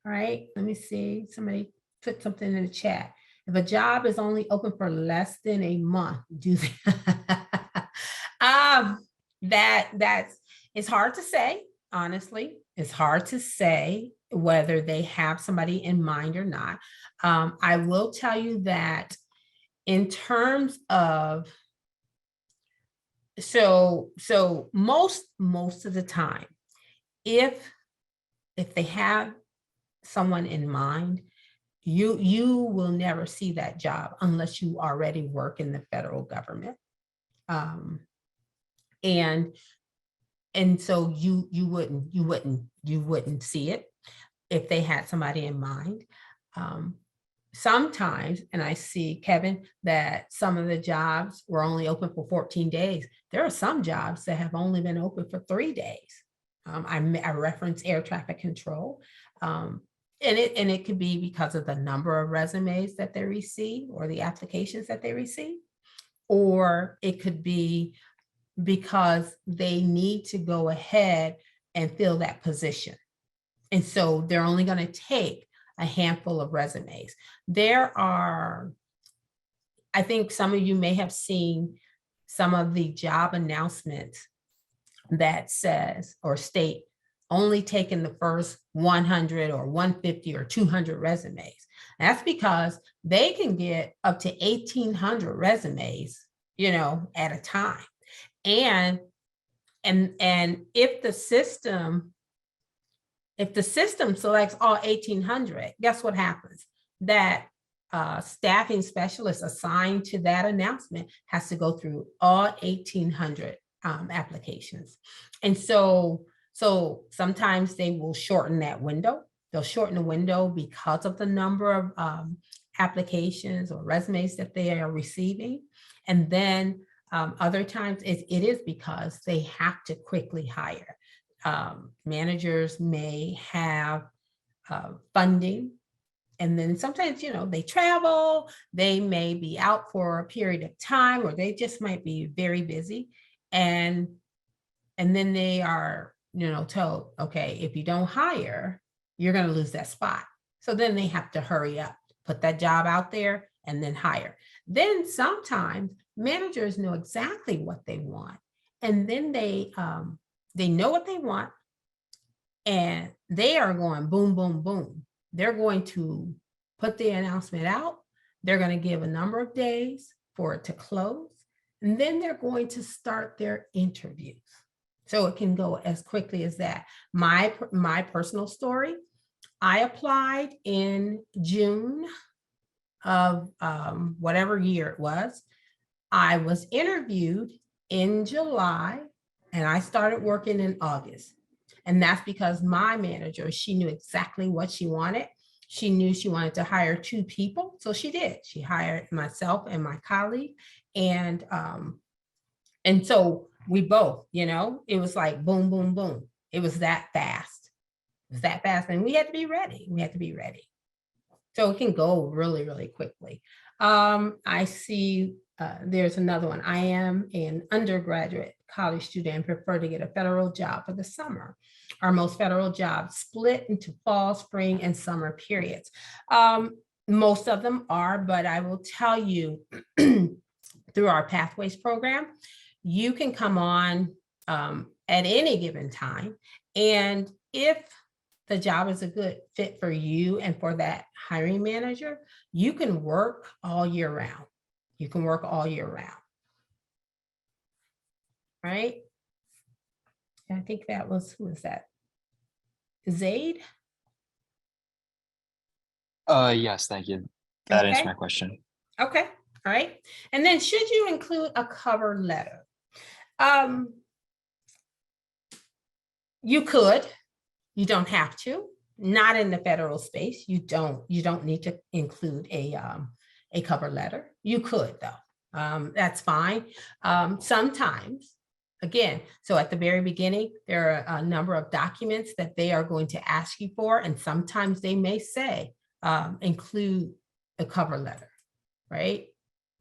All right, let me see. Somebody put something in the chat. If a job is only open for less than a month, do that's it's hard to say, honestly. It's hard to say whether they have somebody in mind or not. I will tell you that in terms of so most of the time, if they have someone in mind, you will never see that job unless you already work in the federal government. And so you wouldn't see it if they had somebody in mind. Sometimes, and I see, Kevin, that some of the jobs were only open for 14 days. There are some jobs that have only been open for 3 days. I reference air traffic control. And it could be because of the number of resumes that they receive or the applications that they receive, or it could be because they need to go ahead and fill that position. And so they're only going to take a handful of resumes. There are, I think some of you may have seen some of the job announcements that says or state only taking the first 100 or 150 or 200 resumes. That's because they can get up to 1,800 resumes, at a time. And if the system selects all 1,800, guess what happens? That staffing specialist assigned to that announcement has to go through all 1,800 applications. And so sometimes they will shorten that window. They'll shorten the window because of the number of applications or resumes that they are receiving. And then other times it is because they have to quickly hire. Managers may have funding, and then sometimes, they travel, they may be out for a period of time, or they just might be very busy. And then they are, told, okay, if you don't hire, you're going to lose that spot. So then they have to hurry up, put that job out there, and then hire. Then sometimes managers know exactly what they want, and then they know what they want, and they are going boom, boom, boom. They're going to put the announcement out. They're going to give a number of days for it to close, and then they're going to start their interviews. So it can go as quickly as that. My personal story, I applied in June of whatever year it was. I was interviewed in July, and I started working in August. And that's because my manager, she knew exactly what she wanted. She knew she wanted to hire 2 people. So she did. She hired myself and my colleague. And so we both, it was like boom, boom, boom. It was that fast. It was that fast. And we had to be ready. So it can go really, really quickly. I see there's another one. I am an undergraduate college student and prefer to get a federal job for the summer. Are most federal jobs split into fall, spring, and summer periods? Most of them are, but I will tell you through our Pathways program, you can come on at any given time. And if the job is a good fit for you and for that hiring manager, you can work all year round. Right? And I think that was, who was that? Zaid? Yes, thank you. That answered Okay. my question. Okay, all right. And then should you include a cover letter? You could, you don't have to, not in the federal space. You don't need to include a cover letter. You could though, that's fine. Sometimes, again, so at the very beginning, there are a number of documents that they are going to ask you for, and sometimes they may say, include a cover letter, right?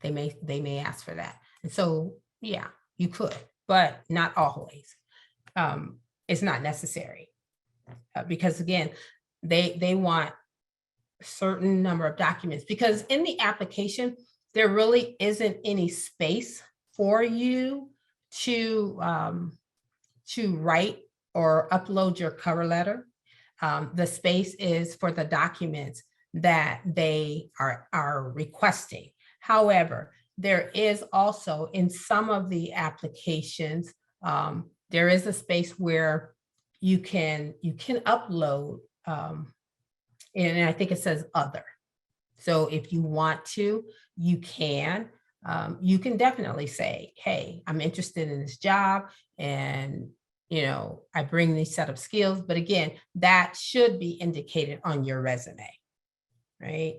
They may ask for that. And so, yeah, you could, but not always. It's not necessary because again, they want certain number of documents, because in the application, there really isn't any space for you to write or upload your cover letter. The space is for the documents that they are requesting. However, there is also in some of the applications, there is a space where you can upload, and I think it says other. So if you want to, you can definitely say, hey, I'm interested in this job, and I bring these set of skills. But again, that should be indicated on your resume, right?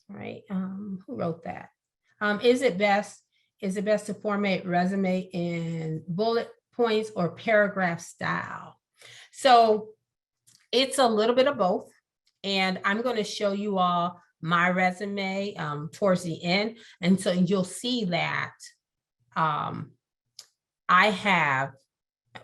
Right. Who wrote that? Is it best to format resume in bullet points or paragraph style? So it's a little bit of both. And I'm going to show you all my resume towards the end. And so you'll see that I have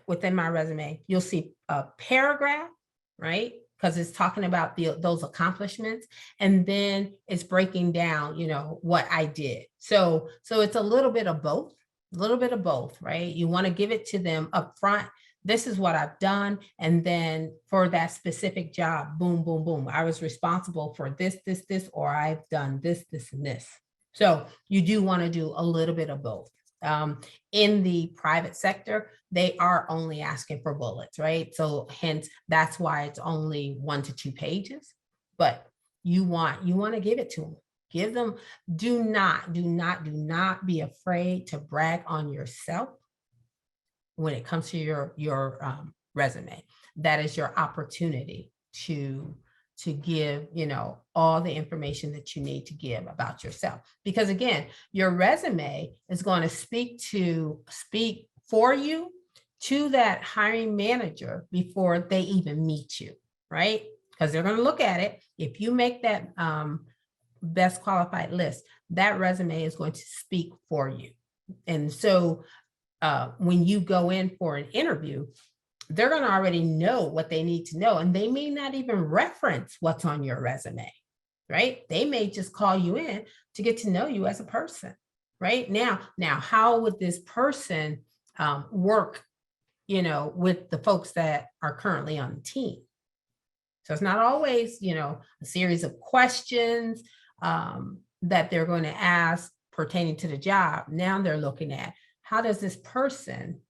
within my resume, you'll see a paragraph, right? Because it's talking about those accomplishments, and then it's breaking down, what I did. So it's a little bit of both, right? You want to give it to them up front. This is what I've done. And then for that specific job, boom, boom, boom. I was responsible for this, or I've done this, and this. So you do want to do a little bit of both. In the private sector, they are only asking for bullets, right? So hence, that's why it's only 1 to 2 pages, but you want to give it to them. Give them, do not be afraid to brag on yourself when it comes to your resume. That is your opportunity to give, all the information that you need to give about yourself. Because again, your resume is going to speak for you to that hiring manager before they even meet you, right? Because they're going to look at it. If you make that best qualified list, that resume is going to speak for you. And so when you go in for an interview, they're going to already know what they need to know, and they may not even reference what's on your resume, right? They may just call you in to get to know you as a person, right? Now, how would this person work, with the folks that are currently on the team? So it's not always, a series of questions that they're going to ask pertaining to the job. Now they're looking at, how does this person,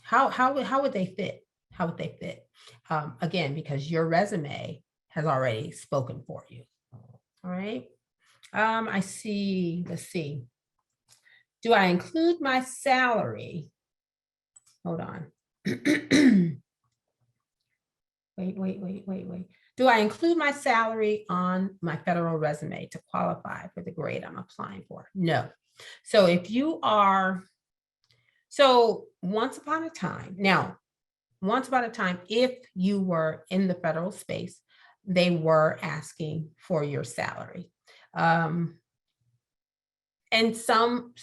how would they fit? How would they fit? Again, because your resume has already spoken for you. All right. I see, let's see. Do I include my salary? Hold on. Wait. Do I include my salary on my federal resume to qualify for the grade I'm applying for? No. So if you are, once upon a time, if you were in the federal space, they were asking for your salary. And some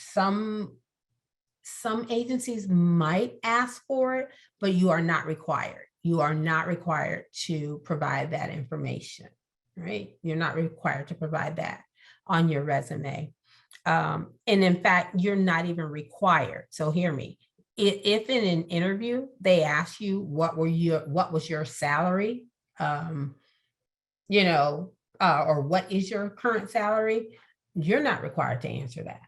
agencies might ask for it, but you are not required. You are not required to provide that information, right? You're not required to provide that on your resume. And in fact, you're not even required. So hear me. If in an interview they ask you what was your salary, or what is your current salary, you're not required to answer that,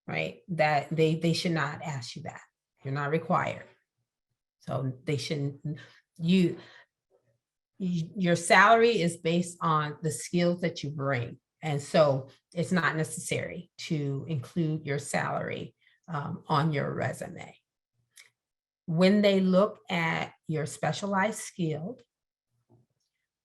right? That they should not ask you that. You're not required. So they shouldn't. Your salary is based on the skills that you bring, and so it's not necessary to include your salary on your resume. When they look at your specialized skill,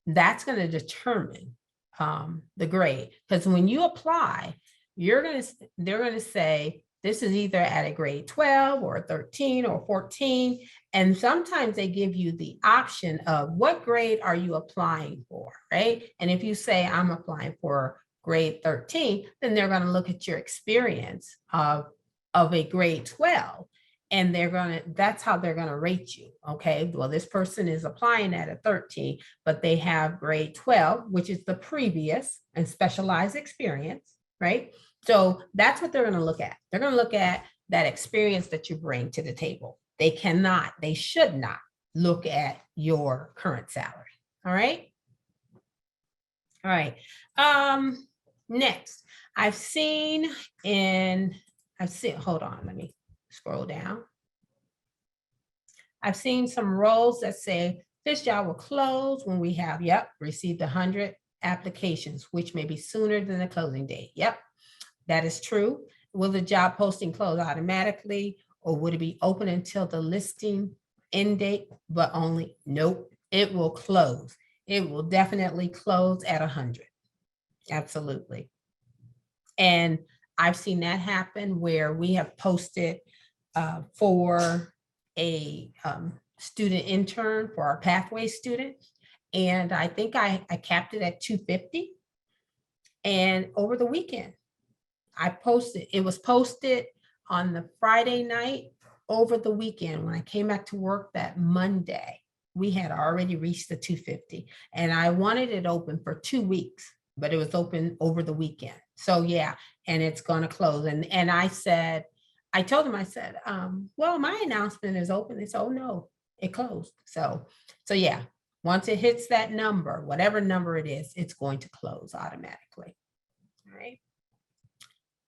that's going to determine the grade. Because when you apply, they're going to say, this is either at a grade 12 or 13 or 14. And sometimes they give you the option of what grade are you applying for, right? And if you say I'm applying for grade 13, then they're going to look at your experience of a grade 12. And that's how they're gonna rate you. Okay, well, this person is applying at a 13, but they have grade 12, which is the previous and specialized experience, right? So that's what they're gonna look at. They're gonna look at that experience that you bring to the table. They should not look at your current salary. All right. All right. Next, hold on, let me scroll down. I've seen some roles that say this job will close when we have, received 100 applications, which may be sooner than the closing date. Yep, that is true. Will the job posting close automatically, or would it be open until the listing end date, but only? Nope, it will close. It will definitely close at 100. Absolutely. And I've seen that happen where we have posted for a student intern for our pathway students. And I think I capped it at 250. And over the weekend, it was posted on the Friday night. Over the weekend, when I came back to work that Monday, we had already reached the 250. And I wanted it open for 2 weeks, but it was open over the weekend. So yeah, and it's going to close. And I told them, I said, well, my announcement is open. They said, oh no, it closed. So yeah, once it hits that number, whatever number it is, it's going to close automatically. All right.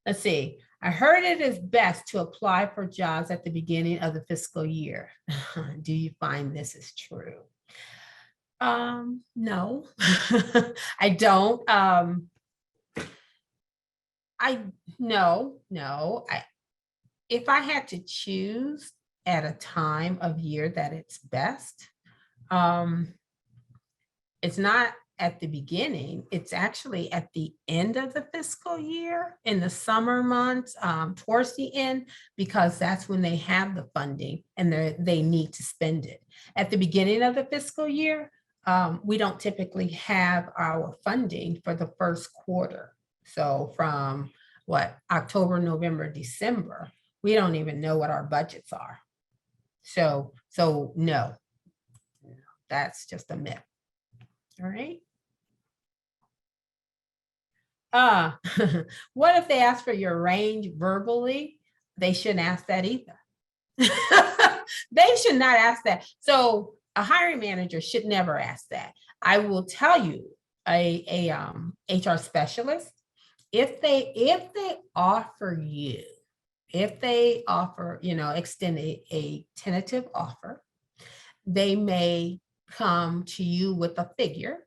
Let's see. I heard it is best to apply for jobs at the beginning of the fiscal year. Do you find this is true? No, I don't. If I had to choose at a time of year that it's best, it's not at the beginning, it's actually at the end of the fiscal year in the summer months, towards the end, because that's when they have the funding and they need to spend it. At the beginning of the fiscal year, we don't typically have our funding for the first quarter. So from October, November, December, we don't even know what our budgets are. So no, that's just a myth. All right. What if they ask for your range verbally? They shouldn't ask that either. They should not ask that. So a hiring manager should never ask that. I will tell you, a HR specialist, if they offer, extend a tentative offer, they may come to you with a figure.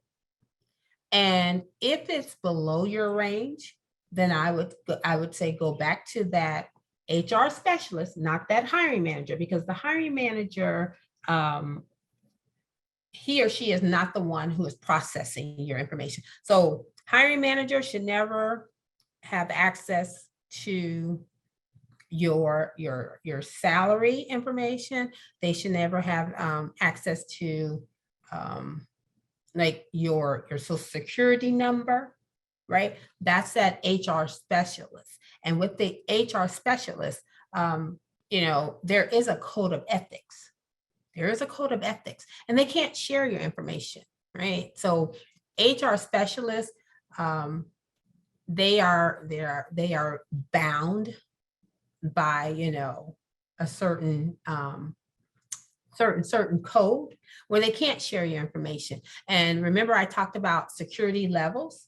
And if it's below your range, then I would say go back to that HR specialist, not that hiring manager, because the hiring manager, he or she is not the one who is processing your information. So hiring manager should never have access to your salary information. They should never have access to like your social security number, right? That's that HR specialist. And with the HR specialist, there is a code of ethics. There is a code of ethics, and they can't share your information, right? So HR specialists, they are bound by a certain code where they can't share your information. And remember, I talked about security levels.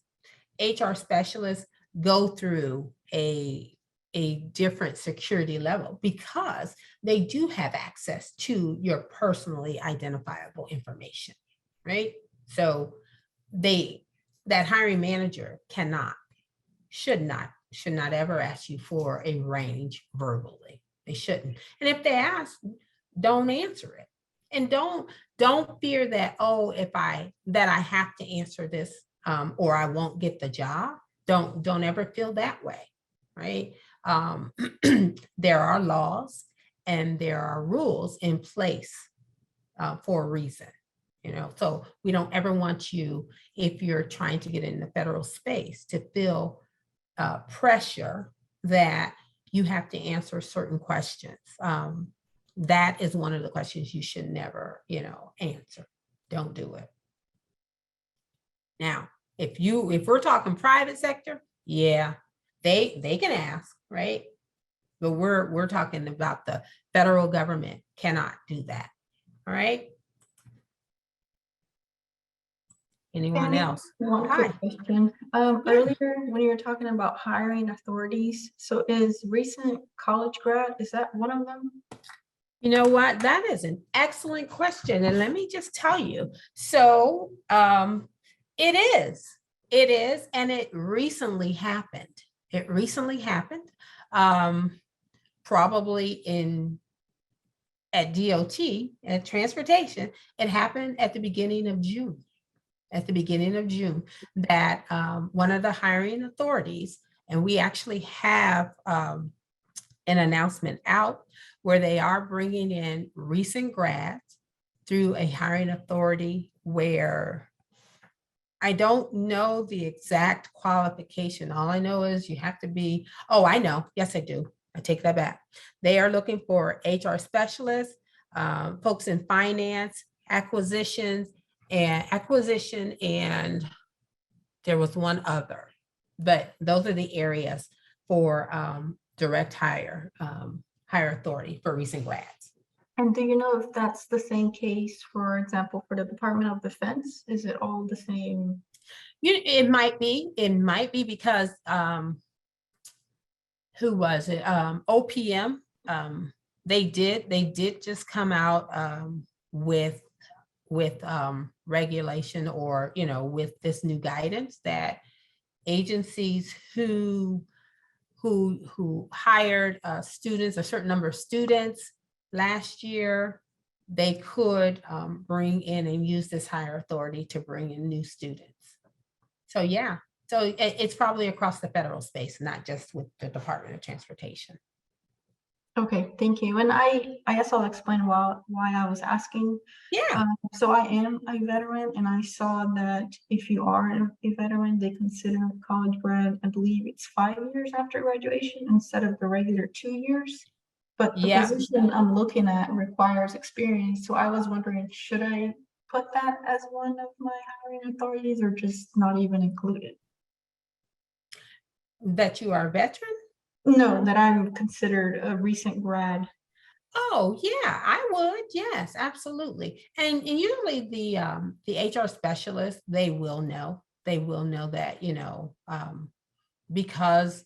HR specialists go through a different security level because they do have access to your personally identifiable information, right? So that hiring manager should not ever ask you for a range verbally. They shouldn't. And if they ask, don't answer it. And don't fear that, I have to answer this or I won't get the job. Don't ever feel that way, right? There are laws and there are rules in place for a reason, so we don't ever want you, if you're trying to get in the federal space, to feel pressure that you have to answer certain questions. that is one of the questions you should never, answer. Don't do it. Now, if we're talking private sector, yeah, they can ask, right? But we're talking about the federal government cannot do that. All right. Anyone Tammy, else? one Hi. quick question. Earlier, when you were talking about hiring authorities, so is recent college grad, is that one of them? You know what? That is an excellent question. And let me just tell you. So it is, and it recently happened. It recently happened. Probably at DOT, at transportation. It happened at the beginning of June. That one of the hiring authorities, and we actually have an announcement out where they are bringing in recent grads through a hiring authority where I don't know the exact qualification. All I know is you have to be, I know. Yes, I do. I take that back. They are looking for HR specialists, folks in finance, acquisition, and there was one other, but those are the areas for direct hire authority for recent grads. And do you know if that's the same case, for example, for the Department of Defense? Is it all the same? It might be because who was it? OPM. They did just come out with regulation, or with this new guidance that agencies who hired students, a certain number of students last year, they could bring in and use this higher authority to bring in new students. So yeah, so it's probably across the federal space, not just with the Department of Transportation. Okay, thank you. And I guess I'll explain why I was asking. Yeah. So I am a veteran, and I saw that if you are a veteran, they consider college grad, I believe it's 5 years after graduation instead of the regular 2 years. But the Yeah. position I'm looking at requires experience. So I was wondering, should I put that as one of my hiring authorities, or just not even include it? That you are a veteran? No, that I'm considered a recent grad. Oh, yeah, I would. Yes, absolutely. And usually the HR specialist, they will know that, because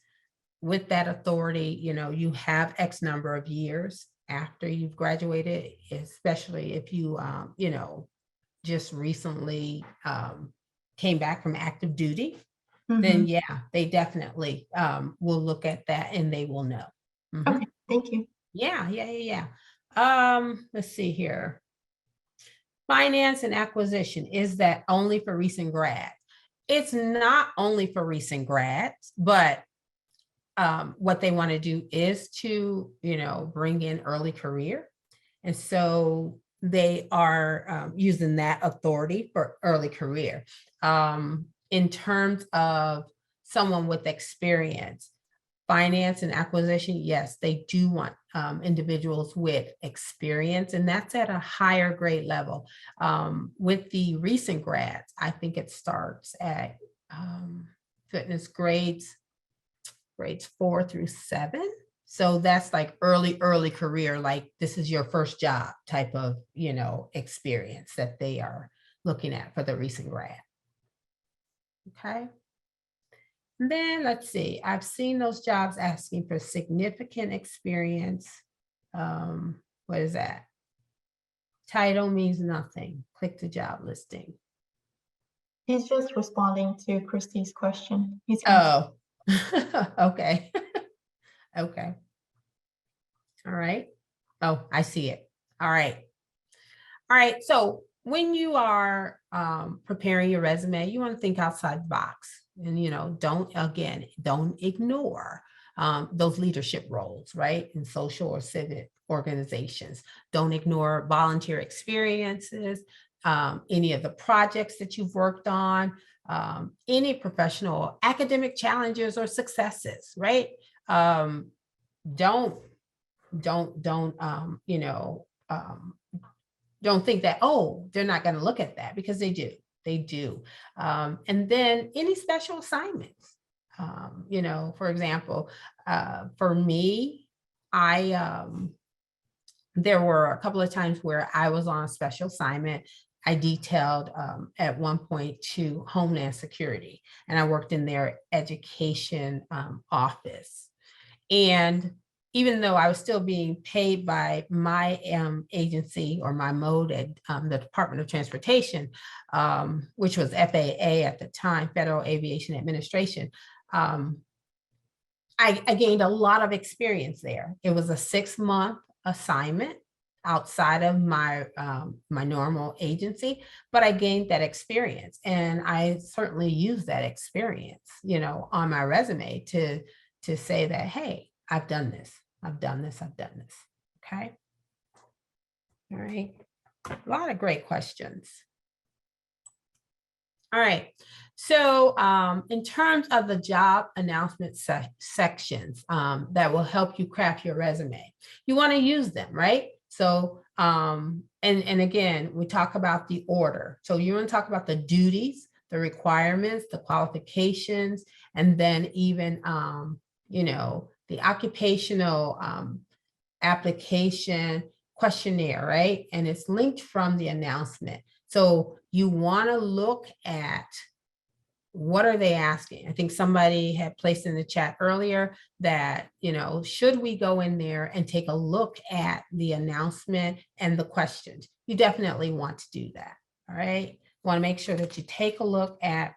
with that authority, you have X number of years after you've graduated, especially if you, just recently came back from active duty, then yeah, they definitely will look at that and they will know. Mhm. Okay, thank you. Yeah. Let's see here. Finance and acquisition, is that only for recent grads? It's not only for recent grads, but what they want to do is to, bring in early career. And so they are using that authority for early career. In terms of someone with experience, finance and acquisition, yes, they do want individuals with experience, and that's at a higher grade level. With the recent grads, I think it starts at fitness grades 4 through 7. So that's like early career, like this is your first job type of, experience that they are looking at for the recent grad. Okay. And then let's see, I've seen those jobs asking for significant experience. What is that? Title means nothing. Click the job listing. He's just responding to Christy's question. Oh, okay. Okay. All right. Oh, I see it. All right. So when you are preparing your resume, you want to think outside the box, and don't ignore those leadership roles, right? In social or civic organizations. Don't ignore volunteer experiences, any of the projects that you've worked on, any professional academic challenges or successes, right? Don't don't think that, oh, they're not going to look at that, because they do. And then any special assignments, for example, for me, there were a couple of times where I was on a special assignment. I detailed at one point to Homeland Security, and I worked in their education office. And even though I was still being paid by my agency or my mode at the Department of Transportation, which was FAA at the time, Federal Aviation Administration, I gained a lot of experience there. It was a 6-month assignment outside of my my normal agency, but I gained that experience, and I certainly used that experience, on my resume to say that, hey, I've done this, I've done this, I've done this. Okay. All right. A lot of great questions. All right. So in terms of the job announcement sections that will help you craft your resume, you want to use them, right? So, and again, we talk about the order. So you want to talk about the duties, the requirements, the qualifications, and then even, the occupational application questionnaire, right? And it's linked from the announcement. So you want to look at what are they asking? I think somebody had placed in the chat earlier that, should we go in there and take a look at the announcement and the questions? You definitely want to do that. All right. Want to make sure that you take a look at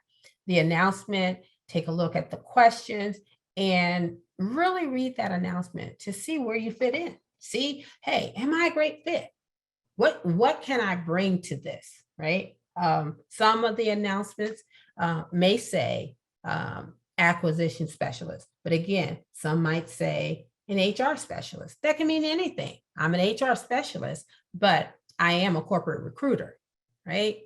the announcement, take a look at the questions, and really read that announcement to see where you fit in. See, hey, am I a great fit? What can I bring to this, right? Some of the announcements may say acquisition specialist, but again, some might say an HR specialist. That can mean anything. I'm an HR specialist, but I am a corporate recruiter, right?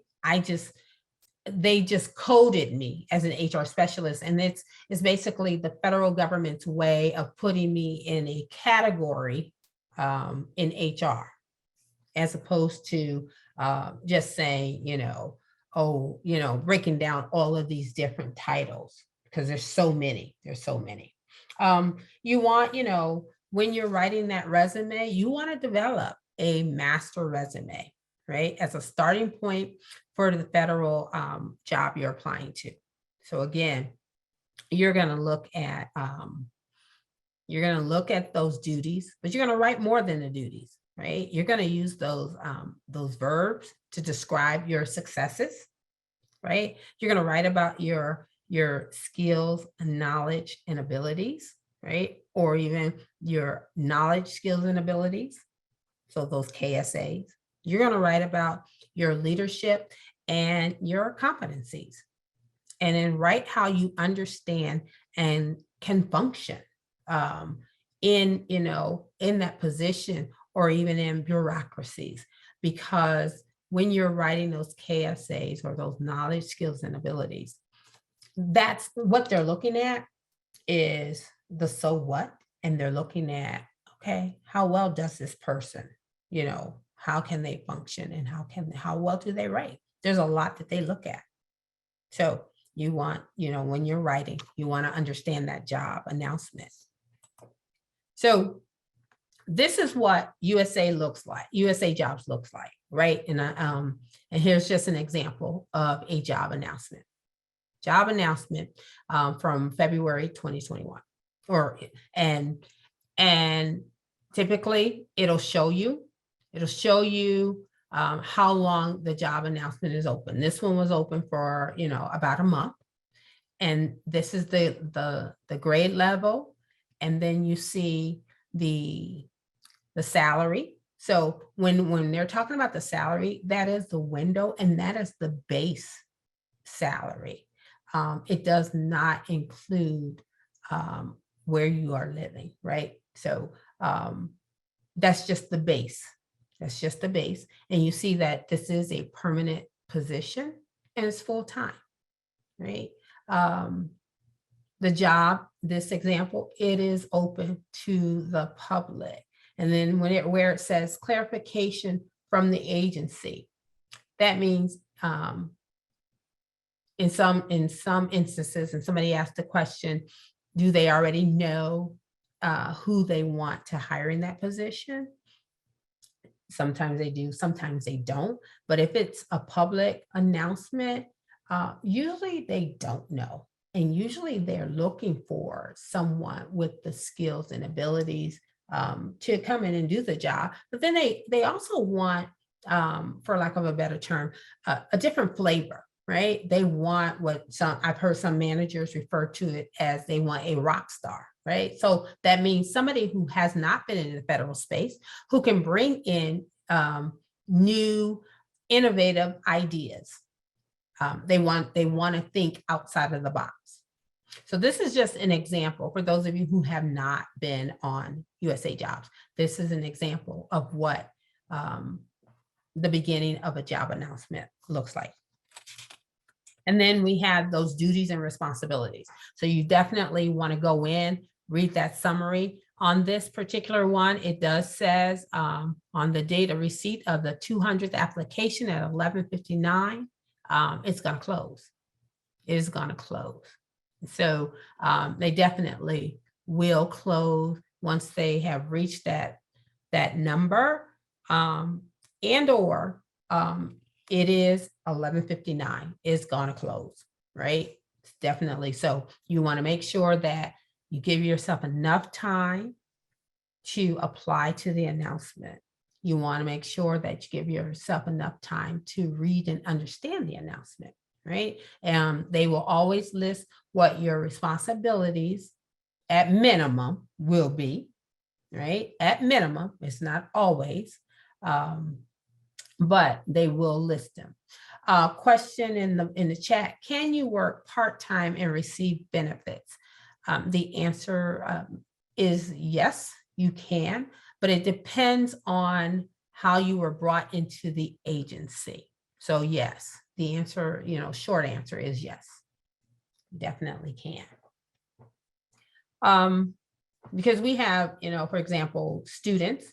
They just coded me as an HR specialist, and it's basically the federal government's way of putting me in a category in HR, as opposed to just saying, breaking down all of these different titles, because there's so many. You want, when you're writing that resume, you want to develop a master resume, right? As a starting point for the federal job you're applying to. So again, you're going to look at those duties, but you're going to write more than the duties, right? You're going to use those verbs to describe your successes, right? You're going to write about your skills, knowledge, and abilities, right? Or even your knowledge, skills, and abilities. So those KSAs. You're going to write about your leadership and your competencies, and then write how you understand and can function in that position, or even in bureaucracies. Because when you're writing those KSAs, or those knowledge, skills, and abilities, that's what they're looking at, is the so what, and they're looking at, okay, how well does this person, how can they function, and how well do they write? There's a lot that they look at. So you want, when you're writing, you want to understand that job announcement. So this is what USA Jobs looks like, right? And here's just an example of a job announcement. Job announcement from February 2021, and typically it'll show you how long the job announcement is open. This one was open for about a month, and this is the grade level, and then you see the salary. So when they're talking about the salary, that is the window, and that is the base salary. It does not include where you are living, right? So that's just the base. That's just the base. And you see that this is a permanent position, and it's full-time, right? The job, this example, it is open to the public. And then where it says clarification from the agency, that means in some instances, and somebody asked the question, do they already know who they want to hire in that position? Sometimes they do, sometimes they don't. But if it's a public announcement, usually they don't know. And usually they're looking for someone with the skills and abilities to come in and do the job. But then they also want, for lack of a better term, a different flavor, right? They want what I've heard some managers refer to it as they want a rock star, right? So that means somebody who has not been in the federal space, who can bring in new, innovative ideas. They want to think outside of the box. So this is just an example for those of you who have not been on USA Jobs. This is an example of what the beginning of a job announcement looks like. And then we have those duties and responsibilities. So you definitely want to go in, read that summary. On this particular one, it does says on the date of receipt of the 200th application at 11:59, it's going to close. It is going to close. So they definitely will close once they have reached that number, and or it is 11:59, it's going to close, right? It's definitely. So you want to make sure that you give yourself enough time to apply to the announcement. You want to make sure that you give yourself enough time to read and understand the announcement, right? They will always list what your responsibilities at minimum will be, right? At minimum, it's not always, but they will list them. Question in the chat: can you work part-time and receive benefits? The answer is yes, you can, but it depends on how you were brought into the agency. So yes, the answer, short answer is yes, definitely can. Because we have, for example, students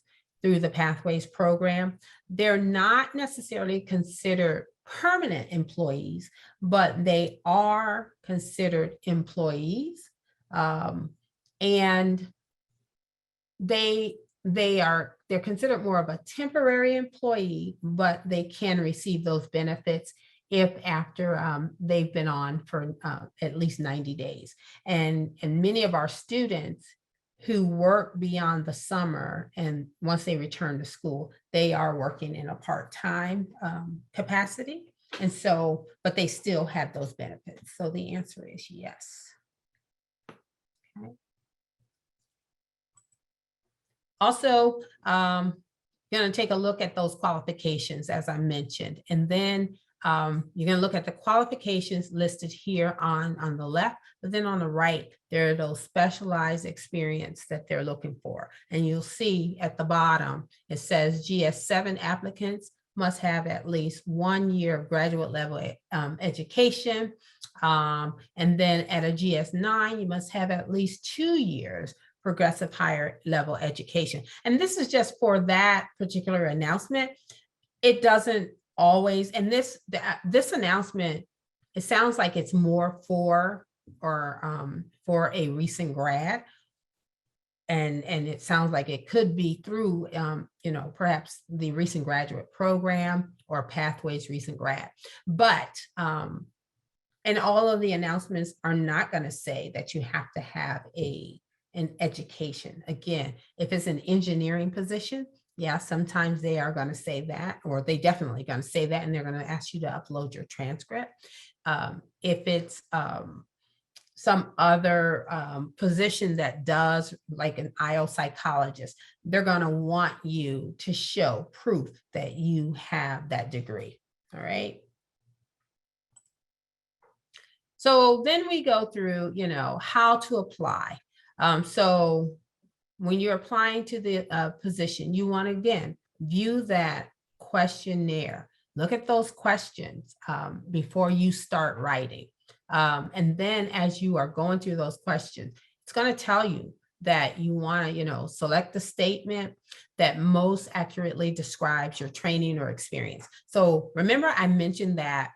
through the Pathways program, they're not necessarily considered permanent employees, but they are considered employees. And they're considered more of a temporary employee, but they can receive those benefits if after they've been on for at least 90 days. And many of our students who work beyond the summer, and once they return to school, they are working in a part-time capacity. And so, but they still have those benefits. So the answer is yes. Okay. Also, going to take a look at those qualifications, as I mentioned, and then you're going to look at the qualifications listed here on the left, but then on the right, there are those specialized experience that they're looking for. And you'll see at the bottom, it says GS7 applicants must have at least 1 year of graduate level education. And then at a GS9, you must have at least 2 years progressive higher level education. And this is just for that particular announcement. It doesn't always, and this announcement, it sounds like it's more for a recent grad. And it sounds like it could be through, perhaps the recent graduate program or Pathways recent grad. But, and all of the announcements are not going to say that you have to have an education. Again, if it's an engineering position, yeah, sometimes they are going to say that, or they definitely going to say that, and they're going to ask you to upload your transcript. If it's some other position that does, like an IO psychologist, they're going to want you to show proof that you have that degree. All right. So then we go through, how to apply. So when you're applying to the position, you want to, again, view that questionnaire. Look at those questions before you start writing. And then as you are going through those questions, it's going to tell you that you want to, select the statement that most accurately describes your training or experience. So remember, I mentioned that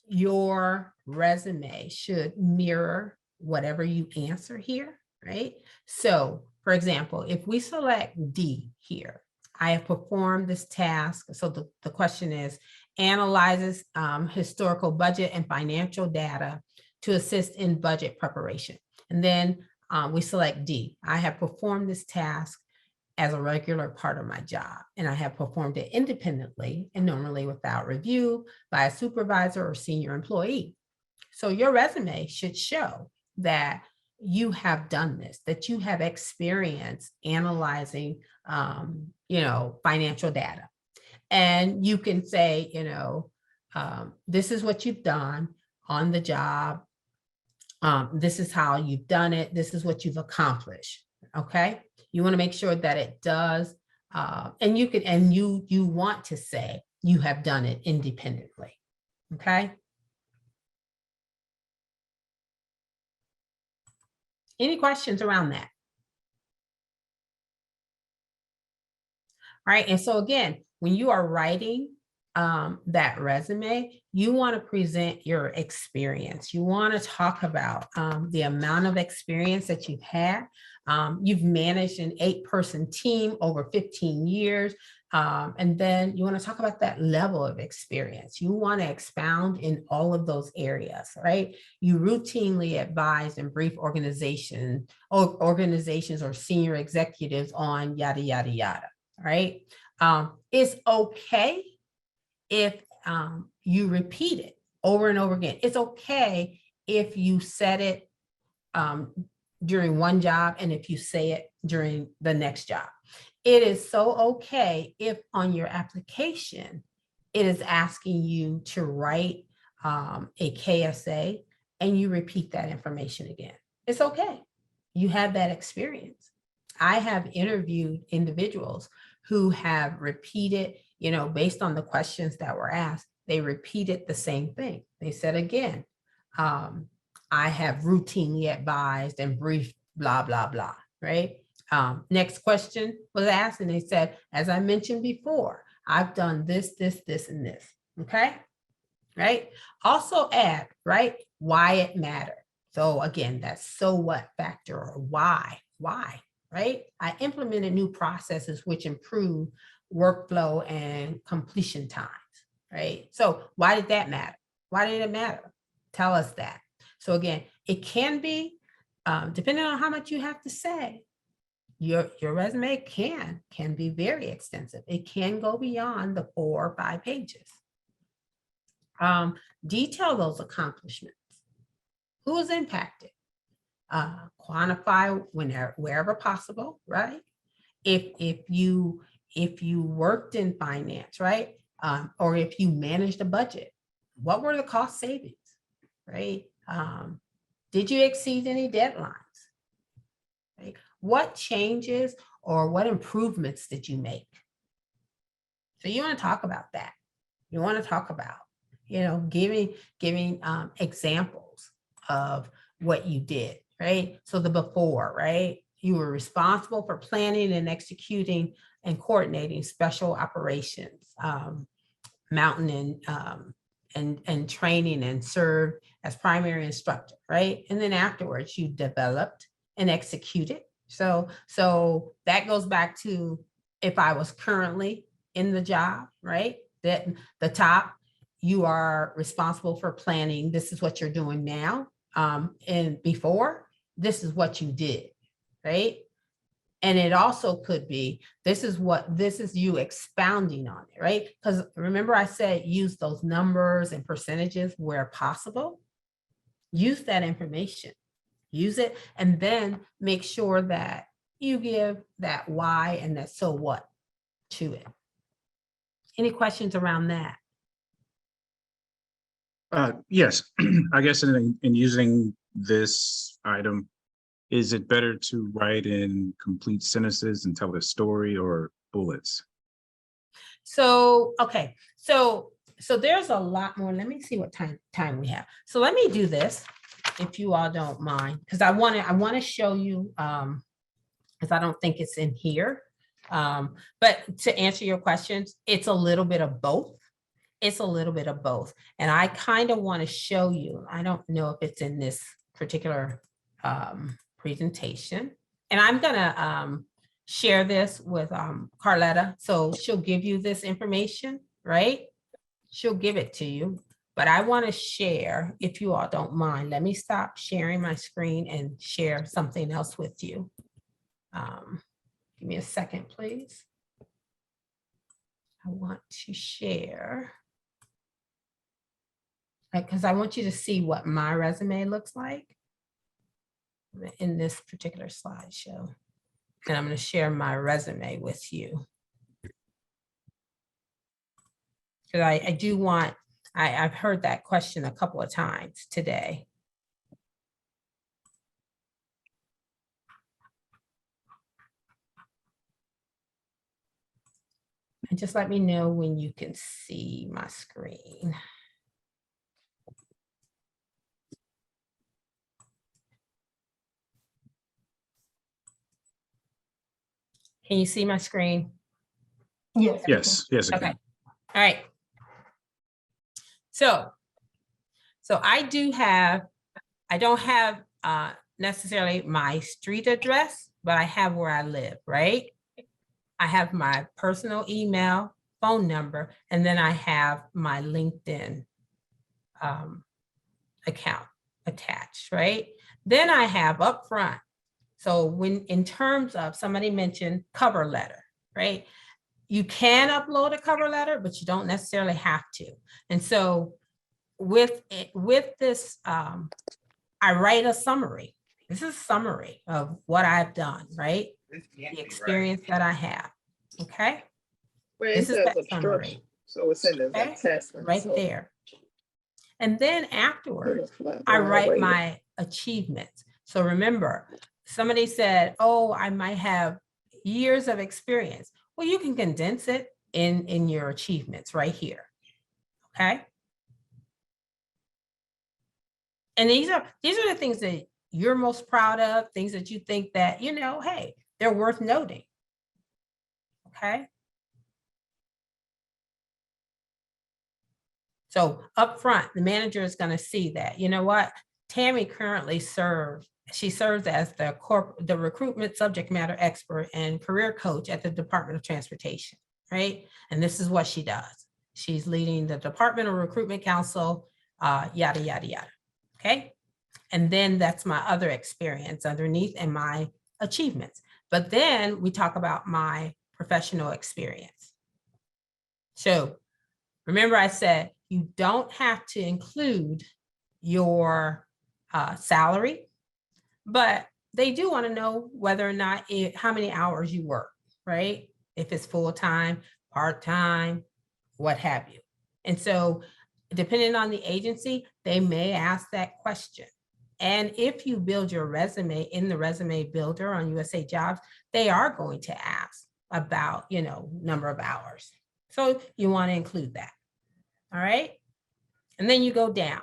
your resume should mirror whatever you answer here, right? So for example, if we select D here, I have performed this task. So the question is, analyzes historical budget and financial data to assist in budget preparation. And then we select D. I have performed this task as a regular part of my job, and I have performed it independently and normally without review by a supervisor or senior employee. So your resume should show that you have done this, that you have experience analyzing, financial data. And you can say, this is what you've done on the job. This is how you've done it. This is what you've accomplished. Okay. You want to make sure that it does. And you want to say you have done it independently. Okay. Any questions around that? All right. And so again, when you are writing that resume, you want to present your experience. You want to talk about the amount of experience that you've had. You've managed an 8-person team over 15 years. And then you want to talk about that level of experience. You want to expound in all of those areas, right? You routinely advise and brief organizations or senior executives on yada, yada, yada, right? It's okay if you repeat it over and over again. It's okay if you said it during one job and if you say it during the next job. It is so okay if on your application, it is asking you to write a KSA and you repeat that information again. It's okay. You have that experience. I have interviewed individuals who have repeated, based on the questions that were asked, they repeated the same thing. They said, again, I have routinely advised and briefed, blah, blah, blah, right? Next question was asked and they said, as I mentioned before, I've done this, this, this, and this, okay? Right? Also add, right, why it mattered. So again, that's so what factor or why, right? I implemented new processes which improve workflow and completion times, right? So why did that matter? Why did it matter? Tell us that. So again, it can be, depending on how much you have to say, your resume can be very extensive. It can go beyond the 4 or 5 pages. Detail those accomplishments. Who is impacted? Quantify wherever possible, right? If you worked in finance, right? Or if you managed a budget, what were the cost savings, right? Did you exceed any deadlines? Right? What changes or what improvements did you make? So you want to talk about that. You want to talk about, giving examples of what you did, right? So the before, right? You were responsible for planning and executing and coordinating special operations, mountain and training, and served as primary instructor, right? And then afterwards you developed and executed. So that goes back to if I was currently in the job, right? That the top, you are responsible for planning. This is what you're doing now. And before, this is what you did, right? And it also could be, this is you expounding on it, right? Because remember I said, use those numbers and percentages where possible. Use that information, use it, and then make sure that you give that why and that so what to it. Any questions around that? Yes, I guess in using this item, is it better to write in complete sentences and tell the story, or bullets? So, okay, so there's a lot more. Let me see what time we have. So let me do this, if you all don't mind, because I want to show you because I don't think it's in here. But to answer your questions, it's a little bit of both. It's a little bit of both. And I kind of want to show you, I don't know if it's in this particular presentation. And I'm gonna share this with Carletta. So she'll give you this information, right? She'll give it to you. But I want to share, if you all don't mind, let me stop sharing my screen and share something else with you. Give me a second, please. I want to share, because I want you to see what my resume looks like in this particular slideshow. And I'm going to share my resume with you. Because I do want, I've heard that question a couple of times today. And just let me know when you can see my screen. Can you see my screen? Yes. Yes, yes. Okay. All right. So I don't have necessarily my street address, but I have where I live, right? I have my personal email, phone number, and then I have my LinkedIn account attached, right? Then I have up front. So when in terms of, somebody mentioned cover letter, right? You can upload a cover letter, but you don't necessarily have to. And so with this, I write a summary. This is a summary of what I've done, right? The experience that I have, okay? This is that summary. So it's in the Okay? assessment. Right there. And then afterwards, I write my achievements. So remember, somebody said, oh, I might have years of experience. Well, you can condense it in your achievements right here, okay? And these are the things that you're most proud of, things that you think that, you know, hey, they're worth noting, okay? So up front, the manager is going to see that, you know what, Tammy currently serves as the recruitment subject matter expert and career coach at the Department of Transportation, right? And this is what she does. She's leading the Department of Recruitment Council, yada, yada, yada, okay? And then that's my other experience underneath and my achievements. But then we talk about my professional experience. So remember I said, you don't have to include your salary, but they do want to know whether or not how many hours you work, right? If it's full-time, part-time, what have you. And so depending on the agency, they may ask that question. And if you build your resume in the resume builder on USA Jobs, they are going to ask about, you know, number of hours. So you want to include that. All right. And then you go down,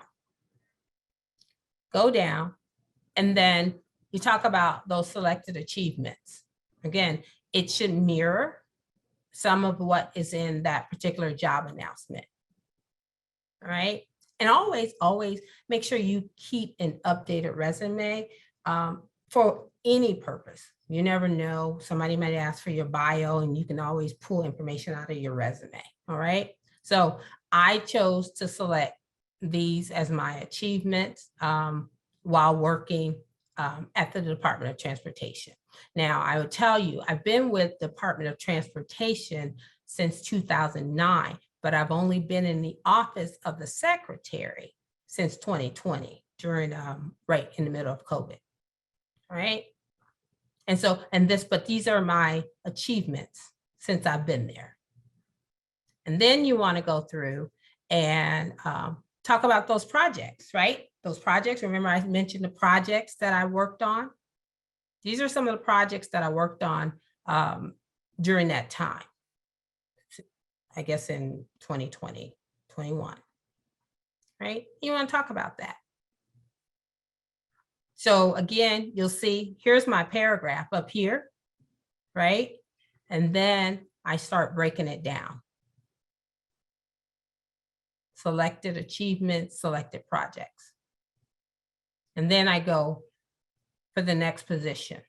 and then you talk about those selected achievements. Again, it should mirror some of what is in that particular job announcement. All right. And always make sure you keep an updated resume for any purpose. You never know, somebody might ask for your bio and you can always pull information out of your resume. All right. So I chose to select these as my achievements while working at the Department of Transportation. Now, I would tell you, I've been with Department of Transportation since 2009, but I've only been in the office of the secretary since 2020 during right in the middle of COVID. All right. And so, but these are my achievements since I've been there. And then you want to go through and talk about those projects, right? Those projects, remember I mentioned the projects that I worked on. These are some of the projects that I worked on during that time, I guess in 2020, 21, right? You want to talk about that. So again, you'll see, here's my paragraph up here. right? And then I start breaking it down. Selected achievements, selected projects. And then I go for the next position.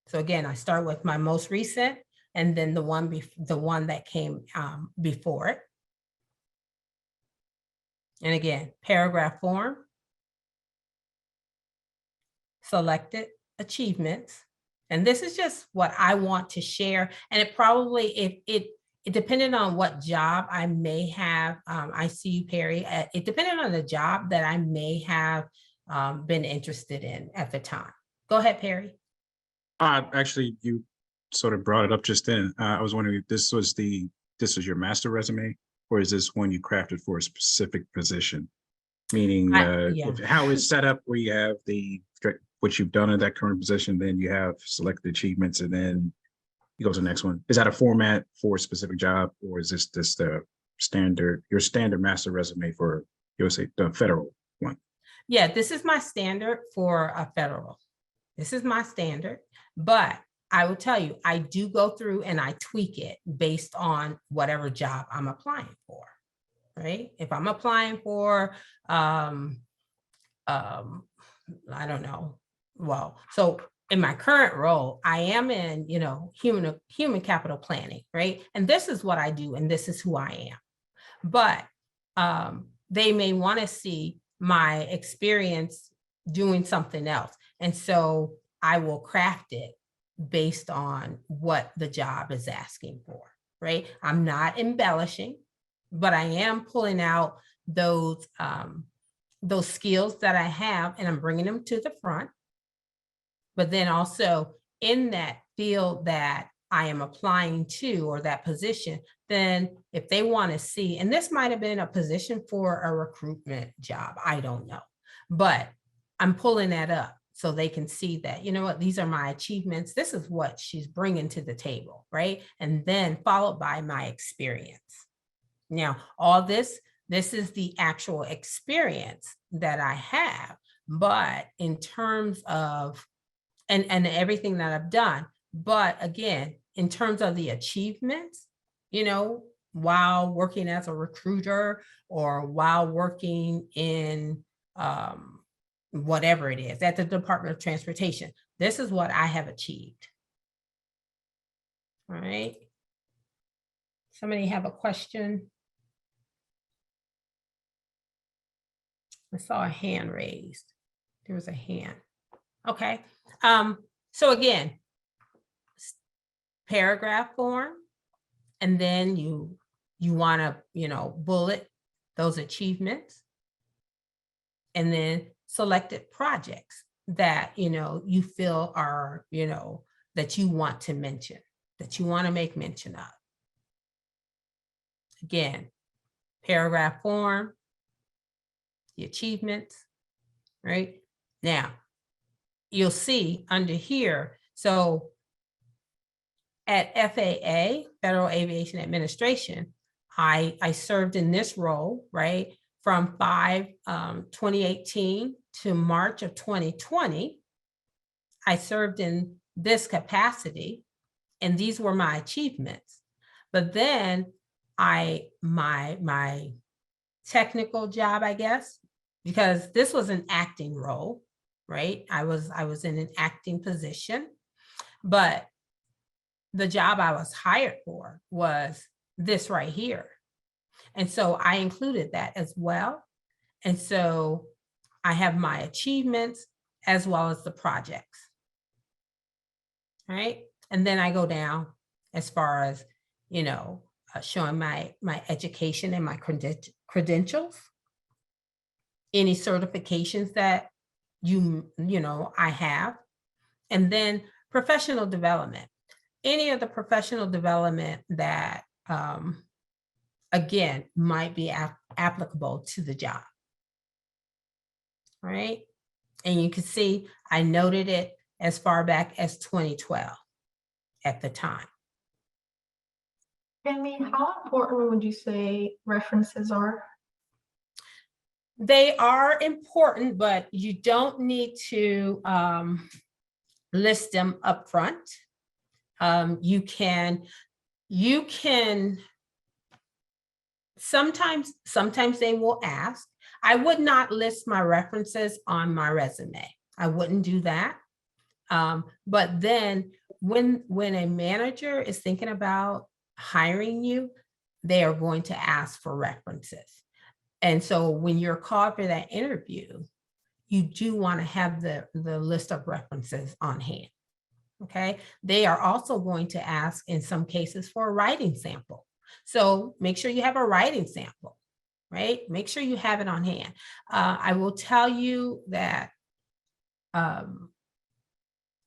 So again, I start with my most recent and then the one that came before it. And again, paragraph form, selected achievements. And this is just what I want to share. And it probably, it depended on what job I may have, I see you, Perry, it depended on the job that I may have been interested in at the time. Go ahead, Perry. Actually, you sort of brought it up just then. I was wondering if this was your master resume, or is this one you crafted for a specific position? Meaning, Yeah. how it's set up where you have what you've done in that current position, then you have selected achievements, and then you go to the next one. Is that a format for a specific job, or is this just your standard master resume for USA, the federal one? Yeah, this is my standard for a federal. This is my standard, but I will tell you, I do go through and I tweak it based on whatever job I'm applying for, right? If I'm applying for, I don't know. Well, so in my current role, I am in, human capital planning, right? And this is what I do, and this is who I am. But they may want to see my experience doing something else. And so I will craft it based on what the job is asking for, right? I'm not embellishing, but I am pulling out those skills that I have and I'm bringing them to the front. But then also in that field that I am applying to, or that position, then if they want to see, and this might have been a position for a recruitment job, I don't know, but I'm pulling that up so they can see that, you know what, these are my achievements. This is what she's bringing to the table, right? And then followed by my experience. Now, all this is the actual experience that I have, but in terms of, and everything that I've done, but again, in terms of the achievements, while working as a recruiter or while working in whatever it is at the Department of Transportation, this is what I have achieved. All right. Somebody have a question? I saw a hand raised. There was a hand. Okay. So again, paragraph form, and then you want to, bullet those achievements, and then selected projects that, you feel are, that you want to mention, that you want to make mention of. Again, paragraph form, the achievements, right? Now, you'll see under here, so at FAA, Federal Aviation Administration, I served in this role, right, from 2018 to March of 2020. I served in this capacity, and these were my achievements. But then my technical job, I guess, because this was an acting role, right? I was in an acting position, but the job I was hired for was this right here. And so I included that as well. And so I have my achievements as well as the projects. All right. And then I go down as far as, showing my education and my credentials, any certifications that I have, and then professional development. Any of the professional development that, again, might be applicable to the job. Right? And you can see I noted it as far back as 2012 at the time. Tammy, how important would you say references are? They are important, but you don't need to list them up front. You can sometimes they will ask. I would not list my references on my resume. I wouldn't do that. But then when a manager is thinking about hiring you, they are going to ask for references. And so when you're called for that interview, you do want to have the list of references on hand. Okay. They are also going to ask in some cases for a writing sample. So make sure you have a writing sample, right? Make sure you have it on hand. I will tell you that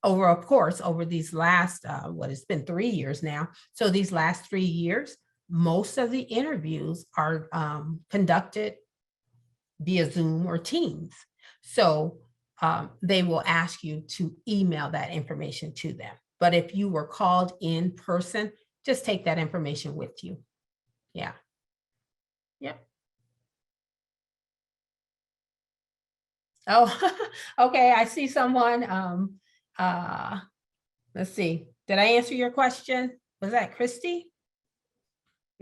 over these last, it's been 3 years now. So these last 3 years, most of the interviews are conducted via Zoom or Teams. So they will ask you to email that information to them. But if you were called in person, just take that information with you. Yeah. Yep. Oh, okay. I see someone. Let's see. Did I answer your question? Was that Christy?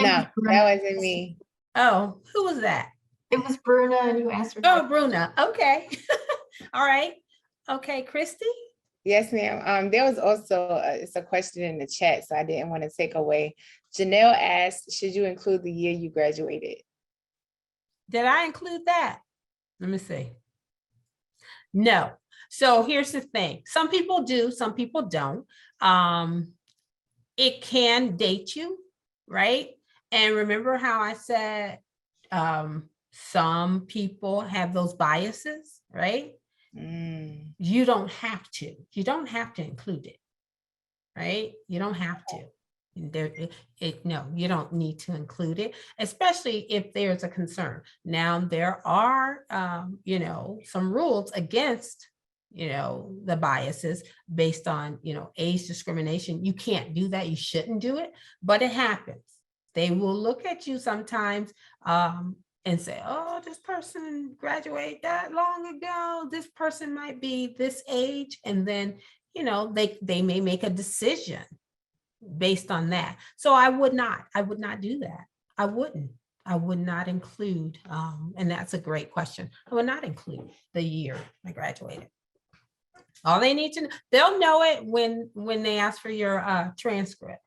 No, that wasn't me. Oh, who was that? It was Bruna and you answered. Oh, Bruna. Okay. All right. Okay, Christy. Yes, ma'am. There was also it's a question in the chat, so I didn't want to take away. Janelle asked, should you include the year you graduated? Did I include that? Let me see. No. So here's the thing. Some people do, some people don't. It can date you, right? And remember how I said some people have those biases, right? You don't have to. You don't have to include it, right? You don't have to. No, you don't need to include it, especially if there's a concern. Now, there are, some rules against, the biases based on, age discrimination. You can't do that. You shouldn't do it, but it happens. They will look at you sometimes and say, oh, this person graduated that long ago. This person might be this age. And then, they may make a decision based on that. So I would not do that. I would not include, and that's a great question. I would not include the year I graduated. All they need to know, they'll know it when they ask for your transcript.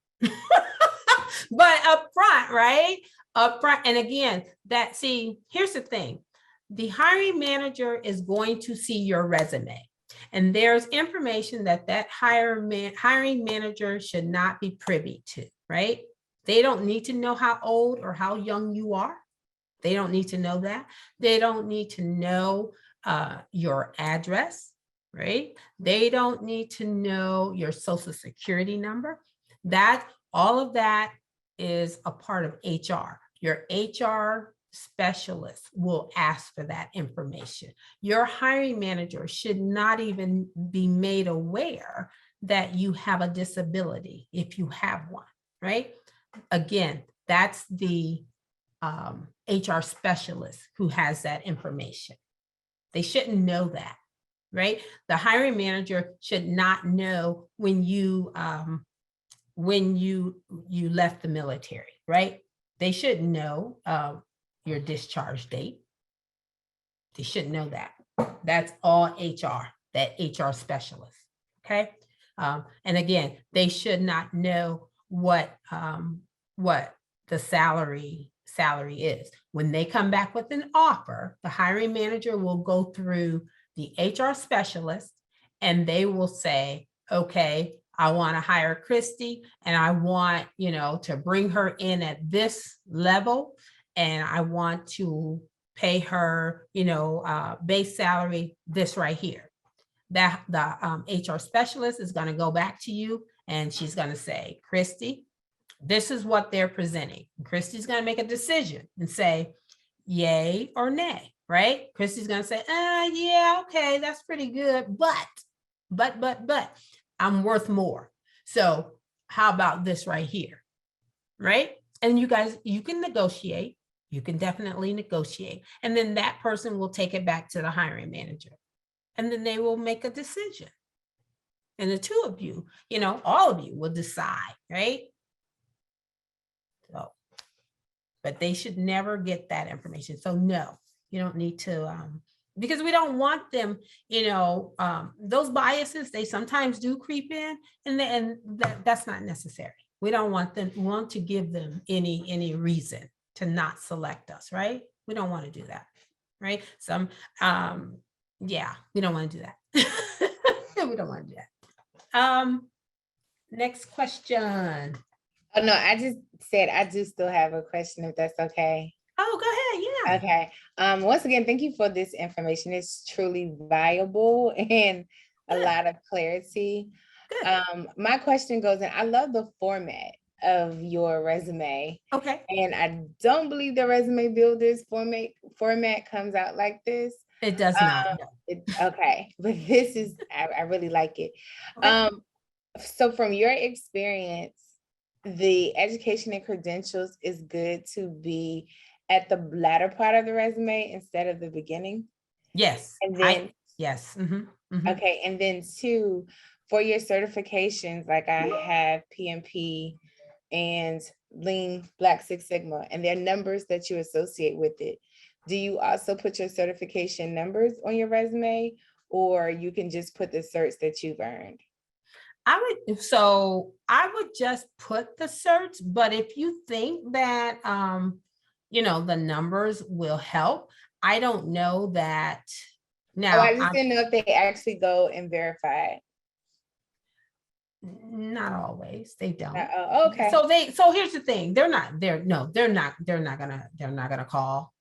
But up front, right? Up front. And again, here's the thing. The hiring manager is going to see your resume. And there's information that hiring manager should not be privy to, right? They don't need to know how old or how young you are. They don't need to know that. They don't need to know your address, right? They don't need to know your social security number. All of that is a part of HR. Your HR specialist will ask for that information. Your hiring manager should not even be made aware that you have a disability if you have one, right? Again, that's the HR specialist who has that information. They shouldn't know that, right? The hiring manager should not know when you left the military, right? They shouldn't know your discharge date. They shouldn't know that. That's all HR, that HR specialist, okay? And again, they should not know what the salary is. When they come back with an offer, the hiring manager will go through the HR specialist and they will say, okay, I want to hire Christy and I want, to bring her in at this level and I want to pay her, base salary, this right here. That the HR specialist is going to go back to you and she's going to say, Christy, this is what they're presenting. And Christy's going to make a decision and say, yay or nay, right? Christy's going to say, yeah, okay, that's pretty good. But I'm worth more. So how about this right here, right? And you guys, you can negotiate. You can definitely negotiate. And then that person will take it back to the hiring manager. And then they will make a decision. And the two of you, all of you will decide, right? So, but they should never get that information. So no, you don't need to, because we don't want them, those biases, they sometimes do creep in, and that's not necessary. We don't want to give them any reason to not select us, right? We don't want to do that, right? Yeah, we don't want to do that. We don't want to do that. Next question. Oh, no, I just said I do still have a question, if that's okay. Oh, go ahead. Yeah. Okay. Once again, thank you for this information. It's truly valuable and a Good. lot of clarity. Good. My question goes in, I love the format of your resume. Okay. And I don't believe the resume builders format comes out like this. It does not. No. Okay, but this is, I really like it. Okay. So from your experience, the education and credentials is good to be at the latter part of the resume instead of the beginning? Yes. And then, yes. Mm-hmm. okay, and then two, for your certifications, like I have PMP and Lean Black Six Sigma, and there are numbers that you associate with it. Do you also put your certification numbers on your resume, or you can just put the certs that you've earned? I would just put the certs, but if you think that, the numbers will help, I don't know that now. I just didn't know if they actually go and verify it. Not always. They don't. Okay. So here's the thing. They're not gonna call.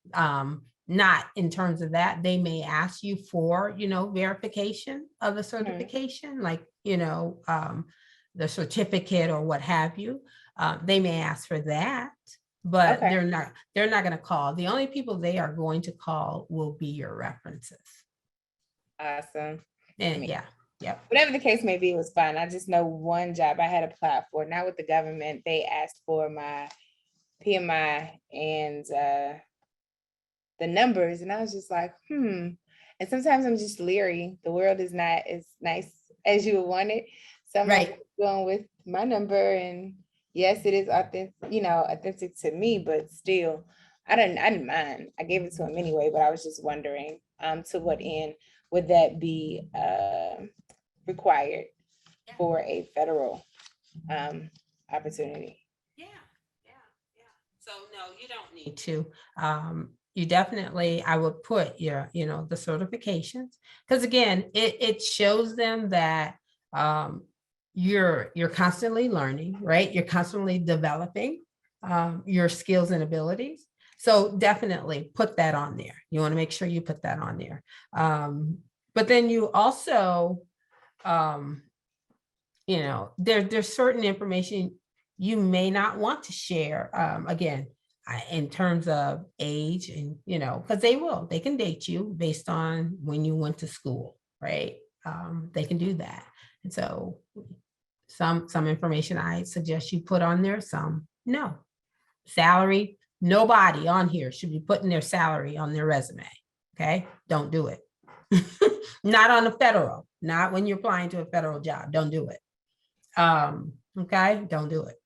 Not in terms of that. They may ask you for, verification of the certification, like, the certificate or what have you. They may ask for that, but Okay. they're not gonna call. The only people they are going to call will be your references. Awesome. And yeah. Whatever the case may be, it was fine. I just know one job I had applied for, not with the government. They asked for my PMI and the numbers, and I was just like, And sometimes I'm just leery. The world is not as nice as you would want it. So I'm like going with my number, and yes, it is authentic to me, but still, I didn't mind. I gave it to him anyway, but I was just wondering, to what end would that be required for a federal opportunity? Yeah. So no, you don't need to. You definitely, I would put your, the certifications, because again, it shows them that you're constantly learning, right? You're constantly developing your skills and abilities. So definitely put that on there. You want to make sure you put that on there. But then you also, there's certain information you may not want to share. Again, in terms of age, and because they can date you based on when you went to school, right? They can do that. And so some information I suggest you put on there, some no. Salary, nobody on here should be putting their salary on their resume. Okay, don't do it. Not on the federal, not when you're applying to a federal job. Don't do it. Okay, don't do it.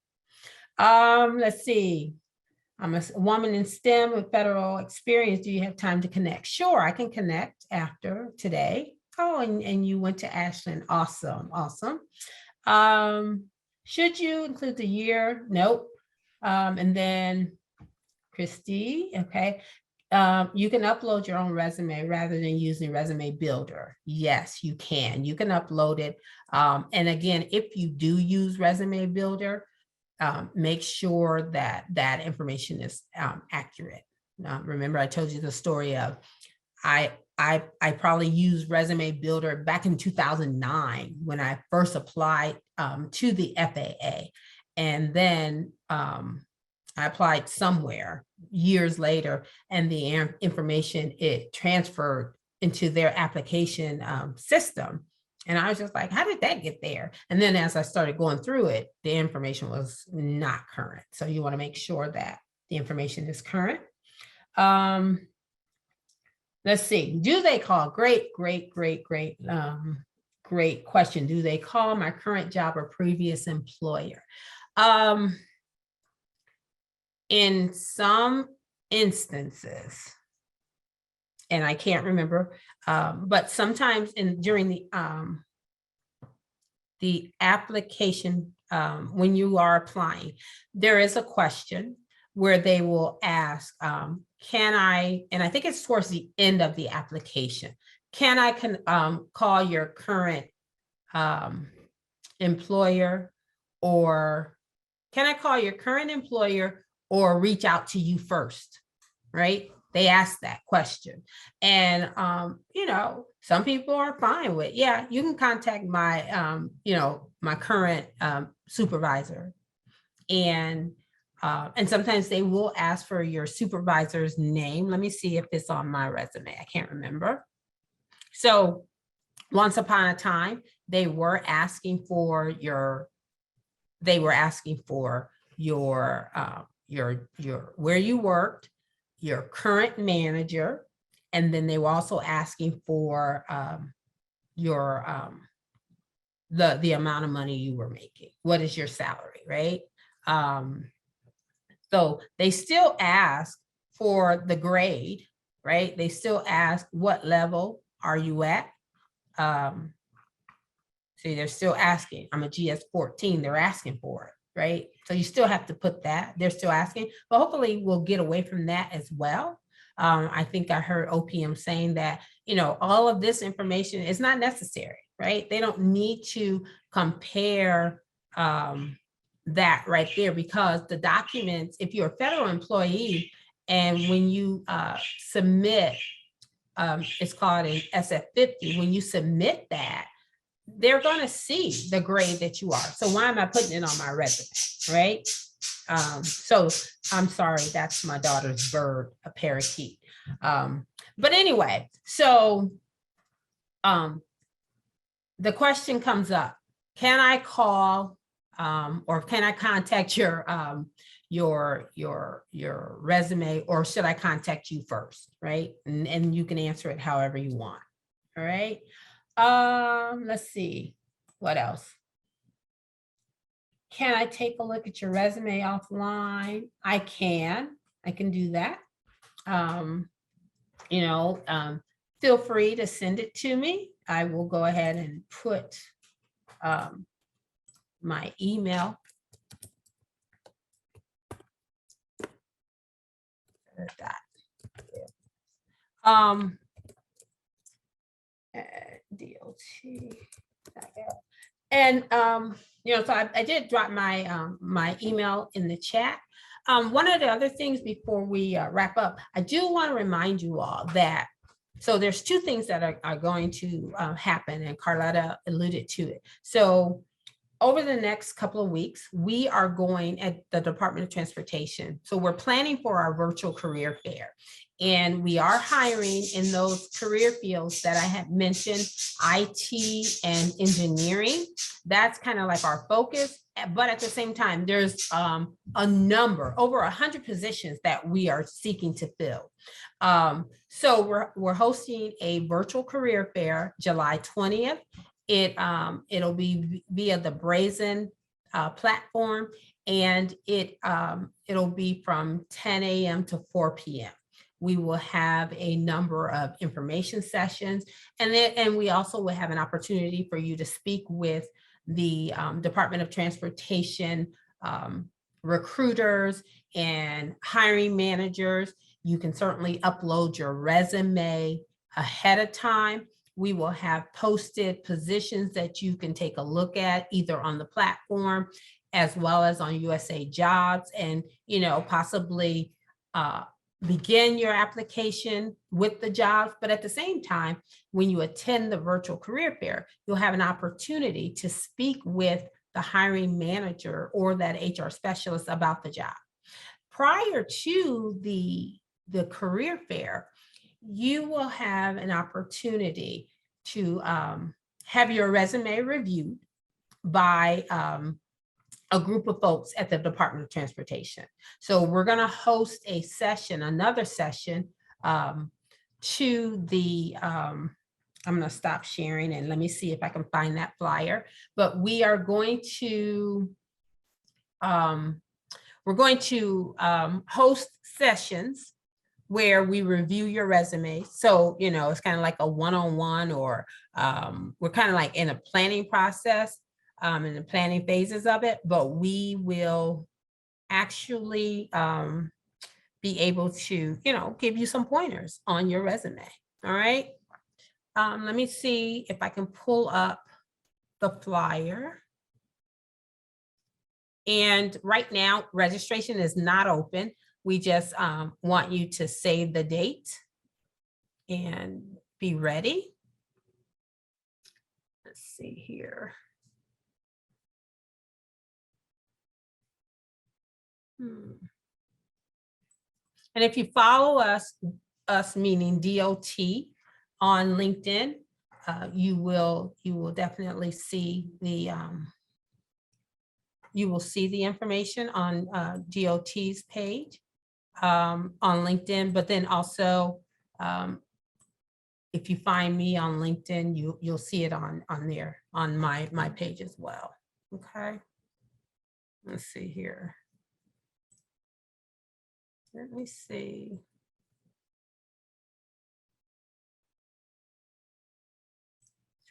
Let's see. I'm a woman in STEM with federal experience. Do you have time to connect? Sure, I can connect after today. Oh, and you went to Ashland. Awesome. Should you include the year? Nope. And then Christy, okay. You can upload your own resume rather than using Resume Builder. Yes, you can. You can upload it. And again, if you do use Resume Builder, make sure that information is accurate. Remember, I told you the story of I probably used Resume Builder back in 2009 when I first applied to the FAA, and then I applied somewhere years later, and the information, it transferred into their application system. And I was just like, how did that get there? And then as I started going through it, the information was not current. So you want to make sure that the information is current. Let's see. Do they call? Great. great question. Do they call my current job or previous employer? In some instances, and I can't remember, but sometimes during the application, when you are applying, there is a question where they will ask, can I, and I think it's towards the end of the application, can I call your current employer, or can I call your current employer or reach out to you first, right? They ask that question. And, some people are fine with, yeah, you can contact my, my current supervisor. And sometimes they will ask for your supervisor's name. Let me see if it's on my resume. I can't remember. So once upon a time, they were asking for your where you worked, your current manager, and then they were also asking for the amount of money you were making. What is your salary, right? So they still ask for the grade, right? They still ask, what level are you at? See, they're still asking. I'm a GS 14. They're asking for it, right? So you still have to put that. They're still asking, but hopefully we'll get away from that as well. I think I heard OPM saying that, all of this information is not necessary, right? They don't need to compare that right there, because the documents, if you're a federal employee and when you submit, it's called an SF-50, when you submit that, they're going to see the grade that you are. So why am I putting it on my resume, right? So I'm sorry, that's my daughter's bird, a parakeet. But anyway, so the question comes up, can I call or can I contact your resume, or should I contact you first, right? And you can answer it however you want, all right? Let's see, what else? Can I take a look at your resume offline? I can do that. Feel free to send it to me. I will go ahead and put my email. DOT. And so I did drop my my email in the chat. One of the other things before we wrap up, I do want to remind you all that, so there's two things that are going to happen, and Carlotta alluded to it. So over the next couple of weeks, we are going at the Department of Transportation. So we're planning for our virtual career fair. And we are hiring in those career fields that I had mentioned, IT and engineering. That's kind of like our focus. But at the same time, there's a number, over 100 positions that we are seeking to fill. So we're hosting a virtual career fair July 20th. It'll be via the Brazen platform, and it'll be from 10 a.m. to 4 p.m. We will have a number of information sessions, and we also will have an opportunity for you to speak with the Department of Transportation recruiters and hiring managers. You can certainly upload your resume ahead of time. We will have posted positions that you can take a look at either on the platform as well as on USA Jobs, and possibly begin your application with the jobs. But at the same time, when you attend the virtual career fair, you'll have an opportunity to speak with the hiring manager or that HR specialist about the job. Prior to the career fair, you will have an opportunity to have your resume reviewed by a group of folks at the Department of Transportation. So we're going to host a session, another session to the I'm going to stop sharing and let me see if I can find that flyer. But we are going to, host sessions where we review your resume. So, it's kind of like a one-on-one, or we're kind of like in a planning process, in the planning phases of it, but we will actually be able to, give you some pointers on your resume. All right. Let me see if I can pull up the flyer. And right now, registration is not open. We just want you to save the date and be ready. Let's see here. And if you follow us meaning DOT on LinkedIn, you will definitely see the information on DOT's page on LinkedIn, but then also if you find me on LinkedIn, you'll see it on there on my page as well. Okay. Let's see here. Let me see.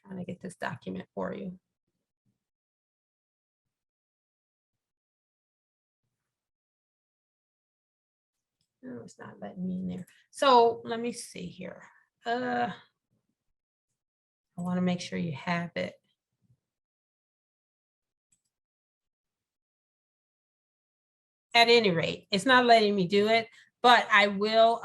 Trying to get this document for you. No, it's not letting me in there. So let me see here. I want to make sure you have it. At any rate, it's not letting me do it, but I will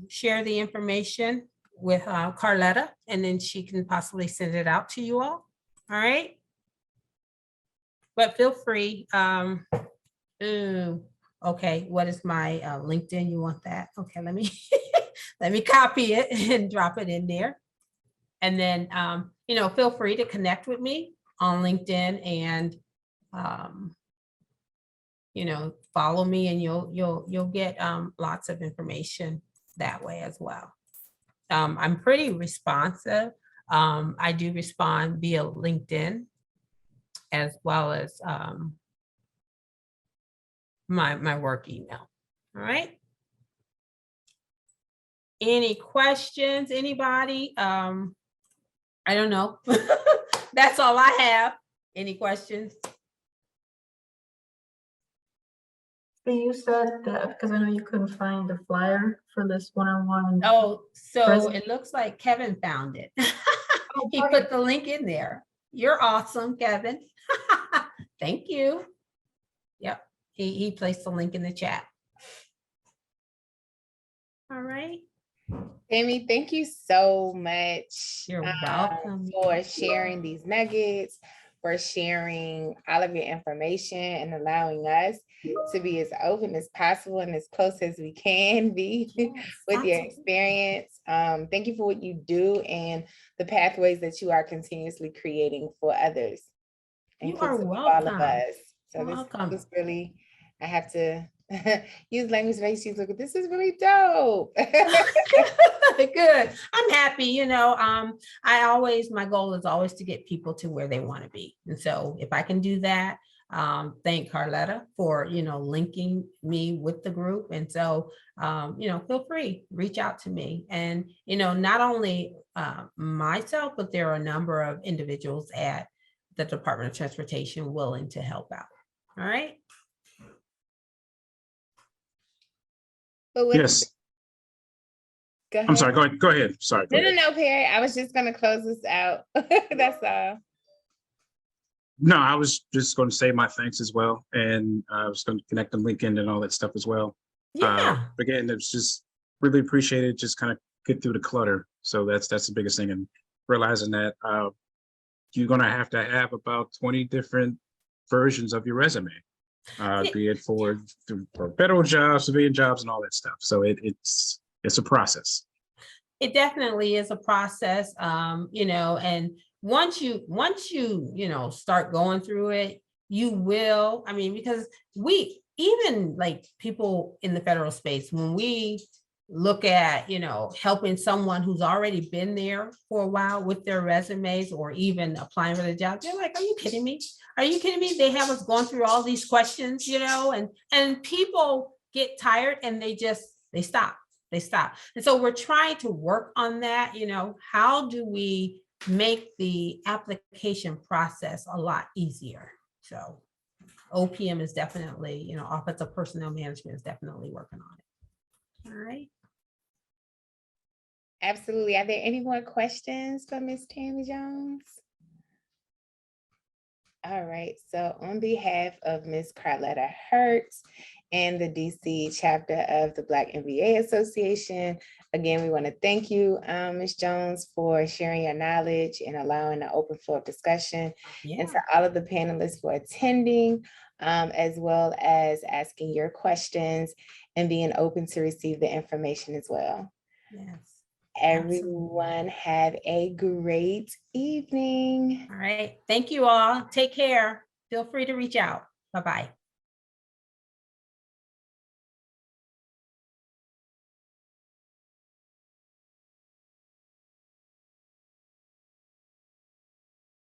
share the information with Carletta, and then she can possibly send it out to you all. All right. But feel free. Okay, what is my LinkedIn? You want that? Okay, let me let me copy it and drop it in there. And then feel free to connect with me on LinkedIn and follow me, and you'll get lots of information that way as well. I'm pretty responsive. I do respond via LinkedIn as well as my work email. All right. Any questions, anybody? I don't know. That's all I have. Any questions? So you said that, because I know you couldn't find the flyer for this one-on-one. Oh, so Present- it looks like Kevin found it. Oh, He put the link in there. You're awesome, Kevin. Thank you. Yep, he placed the link in the chat. All right. Tammy, thank you so much. You're welcome. For sharing these nuggets, for sharing all of your information and allowing us to be as open as possible and as close as we can be with your experience. Thank you for what you do and the pathways that you are continuously creating for others. And You are for welcome. all of us. So Welcome. this really, I have to use language makes you look at this is really dope. Good. I'm happy. My goal is always to get people to where they want to be. And so if I can do that, thank Carletta for, linking me with the group. And so, feel free, reach out to me. And, not only myself, but there are a number of individuals at the Department of Transportation willing to help out. All right. Yes. Go ahead. I'm sorry. Go ahead. Sorry. Go ahead. No, Perry. I was just gonna close this out. That's all. No, I was just going to say my thanks as well, and I was going to connect on LinkedIn and all that stuff as well. Yeah. Again, it's just really appreciated. Just kind of get through the clutter. So that's the biggest thing, and realizing that you're going to have about 20 different versions of your resume, be it for federal jobs, civilian jobs, and all that stuff. So it's a process. It definitely is a process, and once you start going through it, you will, because we, even like people in the federal space, when we look at, helping someone who's already been there for a while with their resumes or even applying for the job. They're like, are you kidding me? Are you kidding me? They have us going through all these questions, and people get tired and they stop. And so we're trying to work on that. How do we make the application process a lot easier? So OPM is definitely, Office of Personnel Management is definitely working on it. All right. Absolutely. Are there any more questions for Ms. Tammy Jones? All right. So on behalf of Ms. Carletta Hertz and the DC chapter of the Black MBA Association, again, we want to thank you, Ms. Jones, for sharing your knowledge and allowing an open floor of discussion. Yeah. And to all of the panelists for attending, as well as asking your questions and being open to receive the information as well. Yes. Everyone have a great evening. All right. Thank you all. Take care. Feel free to reach out. Bye-bye.